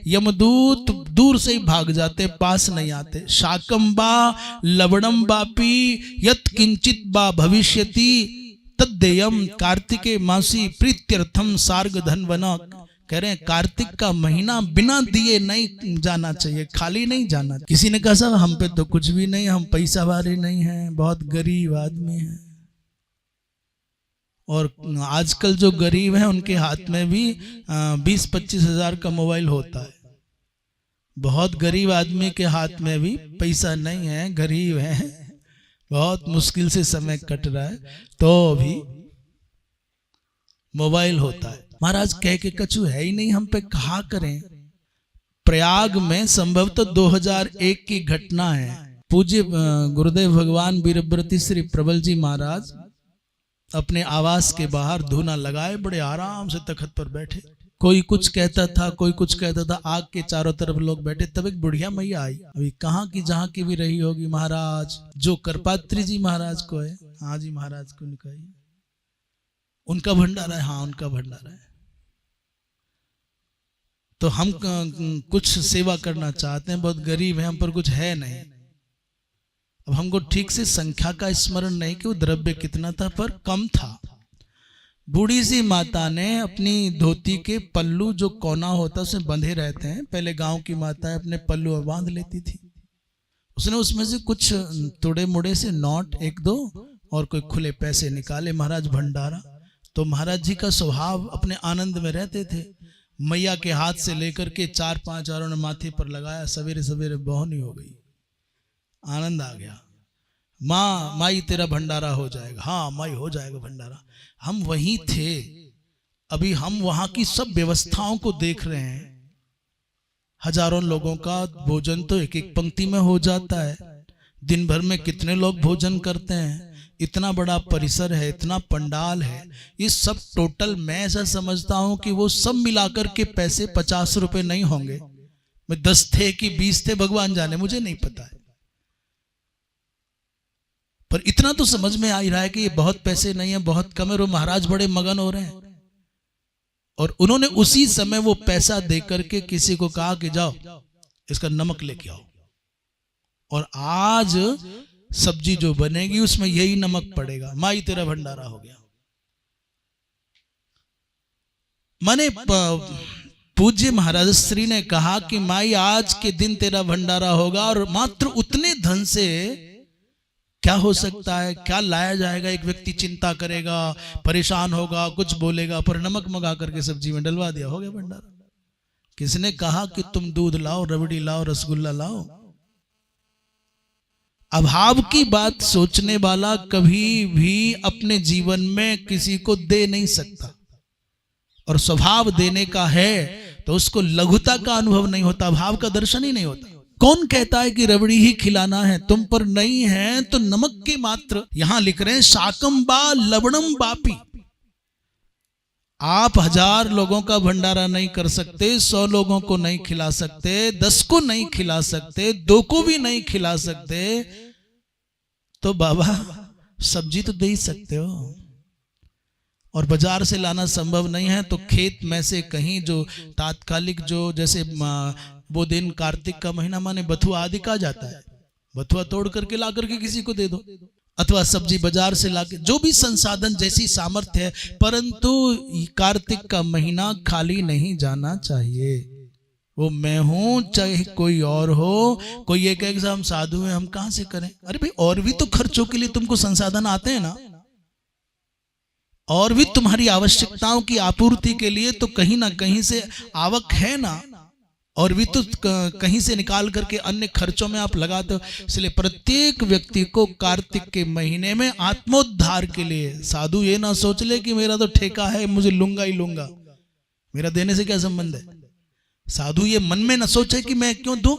यमदूत दूर से ही भाग जाते, पास नहीं आते। शाकंबा लवणम बापी यत् किंचित बा भविष्यति तद्देयम कार्तिके मासी प्रीत्यर्थम सार्ग धनवना। कह रहे हैं कार्तिक का महीना बिना दिए नहीं जाना चाहिए, खाली नहीं जाना। किसी ने कहा साहब हम पे तो कुछ भी नहीं, हम पैसा वाले नहीं हैं, बहुत गरीब आदमी हैं। और आजकल जो गरीब हैं उनके हाथ में भी 20-25 हजार का मोबाइल होता है। बहुत गरीब आदमी के हाथ में भी पैसा नहीं है, गरीब है, बहुत मुश्किल से समय कट रहा है, तो भी मोबाइल होता है। महाराज कह के कछु है ही नहीं, हम पे कहा करें। प्रयाग में संभवतः 2001 की घटना है। पूज्य गुरुदेव भगवान वीरव्रती श्री प्रबल जी महाराज अपने आवास के बाहर धूना लगाए बड़े आराम से तखत पर बैठे। कोई कुछ कहता था, कोई कुछ कहता था, आग के चारों तरफ लोग बैठे। तब एक बुढ़िया मैया आई, अभी कहाँ की जहाँ की भी रही होगी महाराज, जो करपात्री जी महाराज को है, हाँ जी महाराज को निकाई, उनका भंडारा है, हाँ उनका भंडारा है, तो हम कुछ सेवा करना चाहते हैं, बहुत गरीब है, हम पर कुछ है नहीं। अब हमको ठीक से संख्या का स्मरण नहीं कि वो द्रव्य कितना था, पर कम था। बूढ़ी सी माता ने अपनी धोती के पल्लू, जो कोना होता उसमें बंधे रहते हैं, पहले गांव की माताएं अपने पल्लू में बांध लेती थी, उसने उसमें से कुछ तोड़े मुड़े से नोट 1-2 और कोई खुले पैसे निकाले। महाराज भंडारा। तो महाराज जी का स्वभाव अपने आनंद में रहते थे। मैया के हाथ से लेकर के 4-5 औरों ने माथे पर लगाया। सवेरे सवेरे बहुनी हो गई, आनंद आ गया। माँ माई तेरा भंडारा हो जाएगा, हाँ माई हो जाएगा भंडारा। हम वहीं थे, अभी हम वहां की सब व्यवस्थाओं को देख रहे हैं। हजारों लोगों का भोजन तो एक एक पंक्ति में हो जाता है। दिन भर में कितने लोग भोजन करते हैं, इतना बड़ा परिसर है, इतना पंडाल है, ये सब टोटल मैं ऐसा समझता हूं कि वो सब मिलाकर के पैसे 50 रुपए नहीं होंगे। मैं 10 थे कि 20 थे भगवान जाने, मुझे नहीं पता है, पर इतना तो समझ में आ ही रहा है कि ये बहुत पैसे नहीं है, बहुत कम है। और महाराज बड़े मगन हो रहे हैं, और उन्होंने उसी समय वो पैसा देकर के किसी को कहा कि जाओ इसका नमक लेके आओ, और आज सब्जी जो बनेगी उसमें यही नमक पड़ेगा। माई तेरा भंडारा हो गया। माने पूज्य महाराज श्री ने कहा कि माई आज के दिन तेरा भंडारा होगा, और मात्र उतने धन से क्या हो सकता है, क्या लाया जाएगा। एक व्यक्ति चिंता करेगा, परेशान होगा, कुछ बोलेगा, पर नमक मंगा करके सब्जी में डलवा दिया, हो गया भंडारा। किसने कहा कि तुम दूध लाओ, रबड़ी लाओ, रसगुल्ला लाओ। अभाव की बात सोचने वाला कभी भी अपने जीवन में किसी को दे नहीं सकता, और स्वभाव देने का है तो उसको लघुता का अनुभव नहीं होता, अभाव का दर्शन ही नहीं होता। कौन कहता है कि रबड़ी ही खिलाना है, तुम पर नहीं है तो नमक के मात्र। यहां लिख रहे हैं शाकम बा लवणम बापी। आप 1000 लोगों का भंडारा नहीं कर सकते, 100 लोगों को नहीं खिला सकते, 10 को नहीं खिला सकते, 2 को भी नहीं खिला सकते, तो बाबा सब्जी तो दे ही सकते हो। और बाजार से लाना संभव नहीं है तो खेत में से कहीं जो तात्कालिक, जो जैसे वो दिन कार्तिक का महीना माने बथुआ आदि का जाता है, बथुआ तोड़ करके ला करके किसी को दे दो, अथवा सब्जी बाजार से लाके, जो भी संसाधन जैसी सामर्थ्य है। परंतु कार्तिक का महीना खाली नहीं जाना चाहिए। वो मैं हूं चाहे कोई और हो। कोई ये कहे कि हम साधु हैं, हम कहां से करें। अरे भाई, और भी तो खर्चों के लिए तुमको संसाधन आते हैं ना, और भी तुम्हारी आवश्यकताओं की आपूर्ति के लिए तो कहीं ना कहीं से आवक है ना, और भी तो कहीं से निकाल करके अन्य खर्चों में आप लगाते हो। इसलिए प्रत्येक व्यक्ति को कार्तिक के महीने में आत्मोद्धार के लिए, साधु ये ना सोच ले कि मेरा तो ठेका है, मुझे लूंगा ही लूंगा, मेरा देने से क्या संबंध है। साधु ये मन में ना सोचे कि मैं क्यों दूं,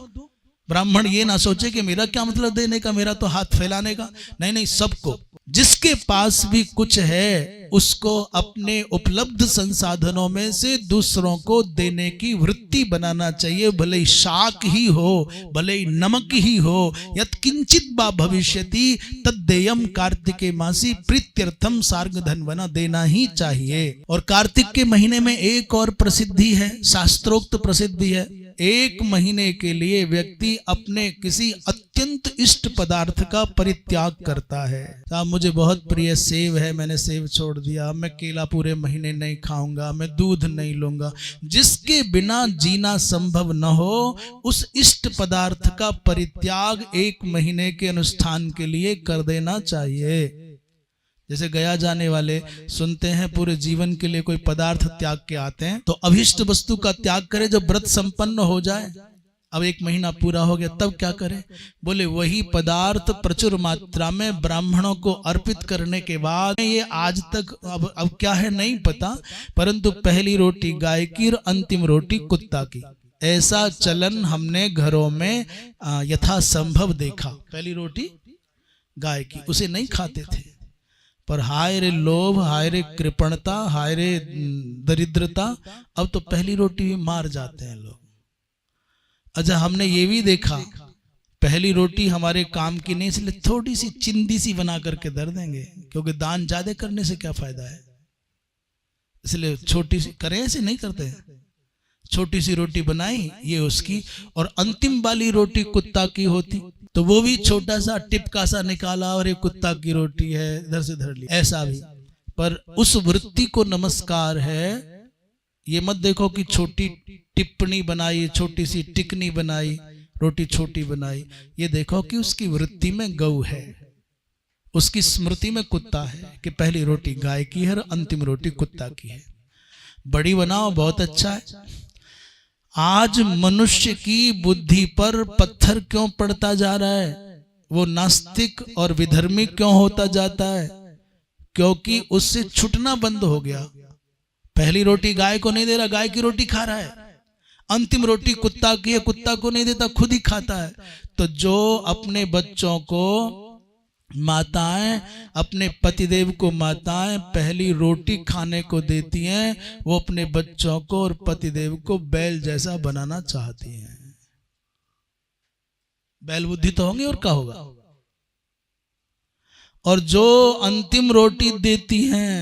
ब्राह्मण ये ना सोचे कि मेरा क्या मतलब देने का, मेरा तो हाथ फैलाने का। नहीं नहीं, सबको, जिसके पास भी कुछ है उसको अपने उपलब्ध संसाधनों में से दूसरों को देने की वृत्ति बनाना चाहिए। भले ही शाक ही हो, भले ही नमक ही हो, यत् किंचित बा भविष्यति तद्देयम कार्तिके मासी प्रीत्यर्थम सार्ग धनवना, देना ही चाहिए। और कार्तिक के महीने में एक और प्रसिद्धि है, शास्त्रोक्त प्रसिद्धि है। 1 महीने के लिए व्यक्ति अपने किसी अत्यंत इष्ट पदार्थ का परित्याग करता है। साहब मुझे बहुत प्रिय सेब है, मैंने सेब छोड़ दिया, मैं केला पूरे महीने नहीं खाऊंगा, मैं दूध नहीं लूंगा। जिसके बिना जीना संभव न हो, उस इष्ट पदार्थ का परित्याग 1 महीने के अनुष्ठान के लिए कर देना चाहिए। जैसे गया जाने वाले सुनते हैं पूरे जीवन के लिए कोई पदार्थ त्याग के आते हैं, तो अभिष्ट वस्तु का त्याग करें जब व्रत संपन्न हो जाए। अब 1 महीना पूरा हो गया, तब क्या करें। बोले वही पदार्थ प्रचुर मात्रा में ब्राह्मणों को अर्पित करने के बाद, ये आज तक अब क्या है नहीं पता, परंतु पहली रोटी गाय की और अंतिम रोटी कुत्ता की, ऐसा चलन हमने घरों में यथासंभव देखा। पहली रोटी गाय की, उसे नहीं खाते थे, पर हाय रे लोभ, हाय रे कृपणता, हाय रे दरिद्रता, अब तो पहली रोटी भी मार जाते हैं लोग। अच्छा, हमने ये भी देखा पहली रोटी हमारे काम की नहीं, इसलिए थोड़ी सी चिंदी सी बना करके धर देंगे, क्योंकि दान ज्यादा करने से क्या फायदा है। इसलिए छोटी सी करें, ऐसे नहीं करते, छोटी सी रोटी बनाई ये उसकी, और अंतिम वाली रोटी कुत्ता की होती तो वो भी छोटा सा टिपका सा निकाला और ये कुत्ता की रोटी है, इधर से धर ली, ऐसा भी। पर उस वृत्ति को नमस्कार है। ये मत देखो कि छोटी टिप्पणी बनाई, छोटी सी टिकनी बनाई, रोटी छोटी बनाई। ये देखो कि उसकी वृत्ति में गौ है, उसकी स्मृति में कुत्ता है, कि पहली रोटी गाय की है और अंतिम रोटी कुत्ता की है। बड़ी बनाओ, बहुत अच्छा है। आज मनुष्य की बुद्धि पर पत्थर क्यों पड़ता जा रहा है, वो नास्तिक और विधर्मी क्यों होता जाता है, क्योंकि उससे छुटना बंद हो गया। पहली रोटी गाय को नहीं दे रहा, गाय की रोटी खा रहा है। अंतिम रोटी कुत्ता की है, कुत्ता को नहीं देता, खुद ही खाता है। तो जो अपने बच्चों को माताएं, अपने पतिदेव को माताएं पहली रोटी खाने को देती हैं, वो अपने बच्चों को और पतिदेव को बैल जैसा बनाना चाहती हैं। बैल बुद्धि तो होंगी, और क्या होगा। और जो अंतिम रोटी देती हैं,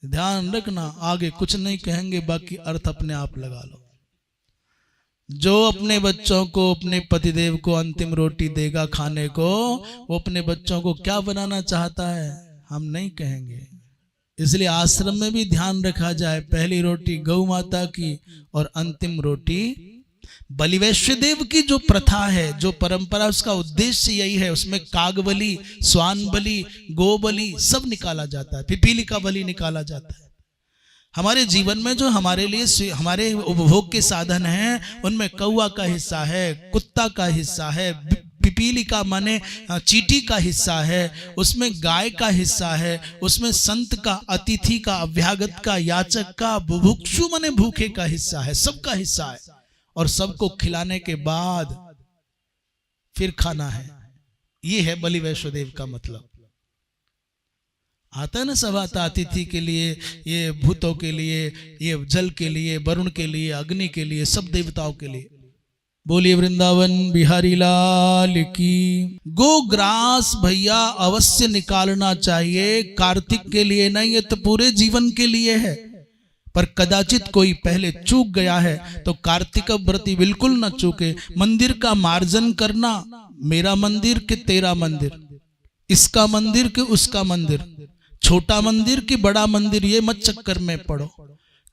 ध्यान रखना, आगे कुछ नहीं कहेंगे, बाकी अर्थ अपने आप लगा लो। जो अपने बच्चों को, अपने पतिदेव को अंतिम रोटी देगा खाने को, वो अपने बच्चों को क्या बनाना चाहता है, हम नहीं कहेंगे। इसलिए आश्रम में भी ध्यान रखा जाए, पहली रोटी गौ माता की और अंतिम रोटी बलिवैश्य देव की जो प्रथा है, जो परंपरा, उसका उद्देश्य यही है। उसमें काग बलि, स्वान बलि, गो बलि सब निकाला जाता है, पिपीली का बलि निकाला जाता है। हमारे जीवन में जो हमारे लिए हमारे उपभोग के साधन हैं, उनमें कौआ का हिस्सा है, कुत्ता का हिस्सा है, पिपीली का माने चींटी का हिस्सा है, उसमें गाय का हिस्सा है, उसमें संत का, अतिथि का, अभ्यागत का, याचक का, बुभुक्षु माने भूखे का हिस्सा है, सबका हिस्सा है। और सबको खिलाने के बाद फिर खाना है। ये है बलि वैष्णोदेव का मतलब। आता है ना, सब आता अतिथि के लिए, ये भूतों के लिए, ये जल के लिए, वरुण के लिए, अग्नि के लिए, सब देवताओं के लिए। बोलिए वृंदावन बिहारी लाल की। गोग्रास भैया अवश्य निकालना चाहिए, कार्तिक के लिए नहीं, ये तो पूरे जीवन के लिए है। पर कदाचित कोई पहले चूक गया है तो कार्तिक व्रती बिल्कुल न चूके। मंदिर का मार्जन करना, मेरा मंदिर कि तेरा मंदिर, इसका मंदिर कि उसका मंदिर, छोटा मंदिर कि बड़ा मंदिर, ये मत चक्कर में पड़ो।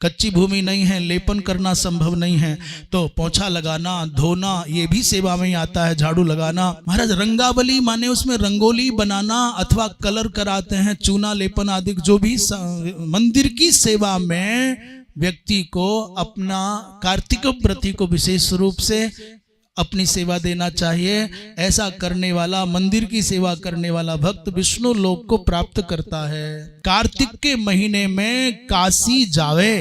कच्ची भूमि नहीं है, लेपन करना संभव नहीं है, तो पोंछा लगाना, धोना, ये भी सेवा में ही आता है। झाड़ू लगाना। महाराज रंगावली माने उसमें रंगोली बनाना अथवा कलर कराते हैं, चूना लेपन आदि, जो भी मंदिर की सेवा में व्यक्ति को अपना कार्तिक व्रती को विशेष रूप से अपनी सेवा देना चाहिए। ऐसा करने वाला, मंदिर की सेवा करने वाला भक्त विष्णु लोक को प्राप्त करता है। कार्तिक के महीने में काशी जावे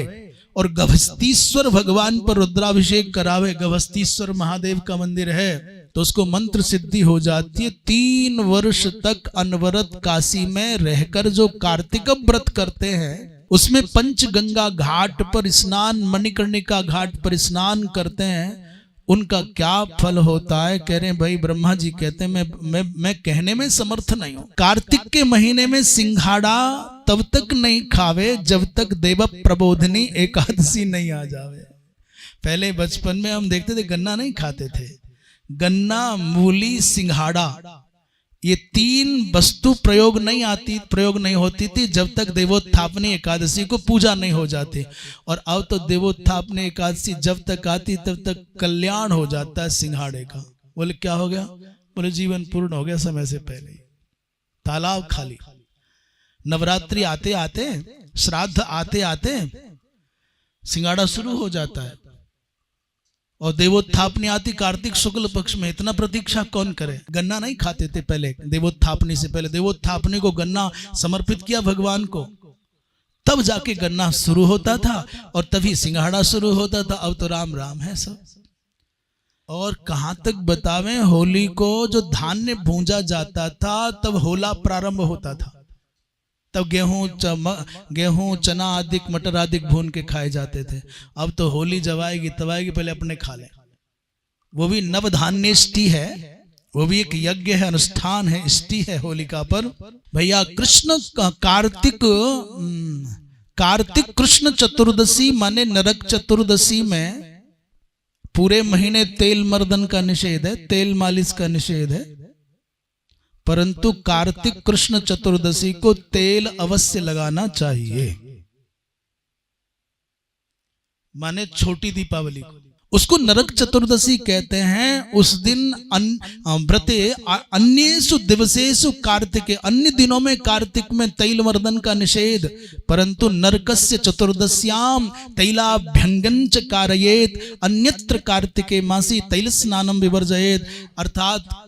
और गभस्तीश्वर भगवान पर रुद्राभिषेक करावे। गभस्तीश्वर महादेव का मंदिर है, तो उसको मंत्र सिद्धि हो जाती है। 3 वर्ष तक अनवरत काशी में रहकर जो कार्तिक व्रत करते हैं, उसमें पंचगंगा घाट पर स्नान, मणिकर्णिका घाट पर स्नान करते हैं, उनका क्या फल होता है। कह रहे हैं भाई, ब्रह्मा जी कहते हैं मैं कहने में समर्थ नहीं हूं। कार्तिक के महीने में सिंघाड़ा तब तक नहीं खावे जब तक देव प्रबोधनी एकादशी नहीं आ जावे। पहले बचपन में हम देखते थे, गन्ना नहीं खाते थे। गन्ना, मूली, सिंघाड़ा, ये 3 वस्तु प्रयोग नहीं होती थी जब तक देवोत्थापनी एकादशी को पूजा नहीं हो जाती। और अब तो देवोत्थापनी एकादशी जब तक आती तब तक कल्याण हो जाता है सिंघाड़े का। बोले क्या हो गया? बोले जीवन पूर्ण हो गया समय से पहले, तालाब खाली। नवरात्रि आते आते, श्राद्ध आते आते सिंघाड़ा शुरू हो जाता है और देवोत्थापनी आती कार्तिक शुक्ल पक्ष में। इतना प्रतीक्षा कौन करे? गन्ना नहीं खाते थे पहले, देवोत्थापनी से पहले। देवोत्थापनी को गन्ना समर्पित किया भगवान को, तब जाके गन्ना शुरू होता था और तभी सिंघाड़ा शुरू होता था। अब तो राम राम है सब। और कहां तक बतावें, होली को जो धान्य भूंजा जाता था तब होला प्रारंभ होता था। तब गेहूं, चना आदि, मटर आदि भून के खाए जाते थे। अब तो होली जब आएगी तब आएगी, पहले अपने खा लें। वो भी नवधान्यष्टि है, वो भी एक यज्ञ है, अनुष्ठान है, इष्टि है होलिका पर। भैया कृष्ण कार्तिक कृष्ण चतुर्दशी माने नरक चतुर्दशी में पूरे महीने तेल मर्दन का निषेध है, तेल मालिश का निषेध है। परंतु कार्तिक कृष्ण चतुर्दशी को तेल अवश्य लगाना चाहिए, माने छोटी दीपावली को। उसको नरक चतुर्दशी कहते हैं। उस दिन व्रते अन्येषु दिवसेषु कार्तिके, अन्य दिनों में कार्तिक में तैल मर्दन का निषेध, परंतु नरकस्य चतुर्दश्याम तैलाभ्यंगं च कारयेत, अन्यत्र कार्तिके मासी तैल स्नानम विवर्जयेत। अर्थात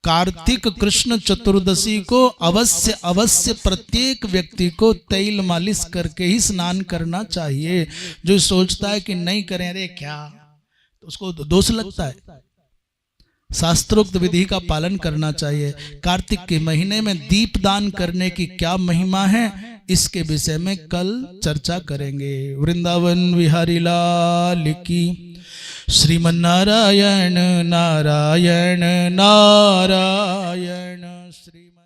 कार्तिक कृष्ण चतुर्दशी को अवश्य प्रत्येक व्यक्ति को तैल मालिश करके ही स्नान करना चाहिए। जो सोचता है कि नहीं करें, अरे क्या, तो उसको दोष लगता है। शास्त्रोक्त विधि का पालन करना चाहिए। कार्तिक के महीने में दीपदान करने की क्या महिमा है, इसके विषय में कल चर्चा करेंगे। वृंदावन बिहारी लाल की। श्रीमन्नारायण नारायण नारायण श्रीमन्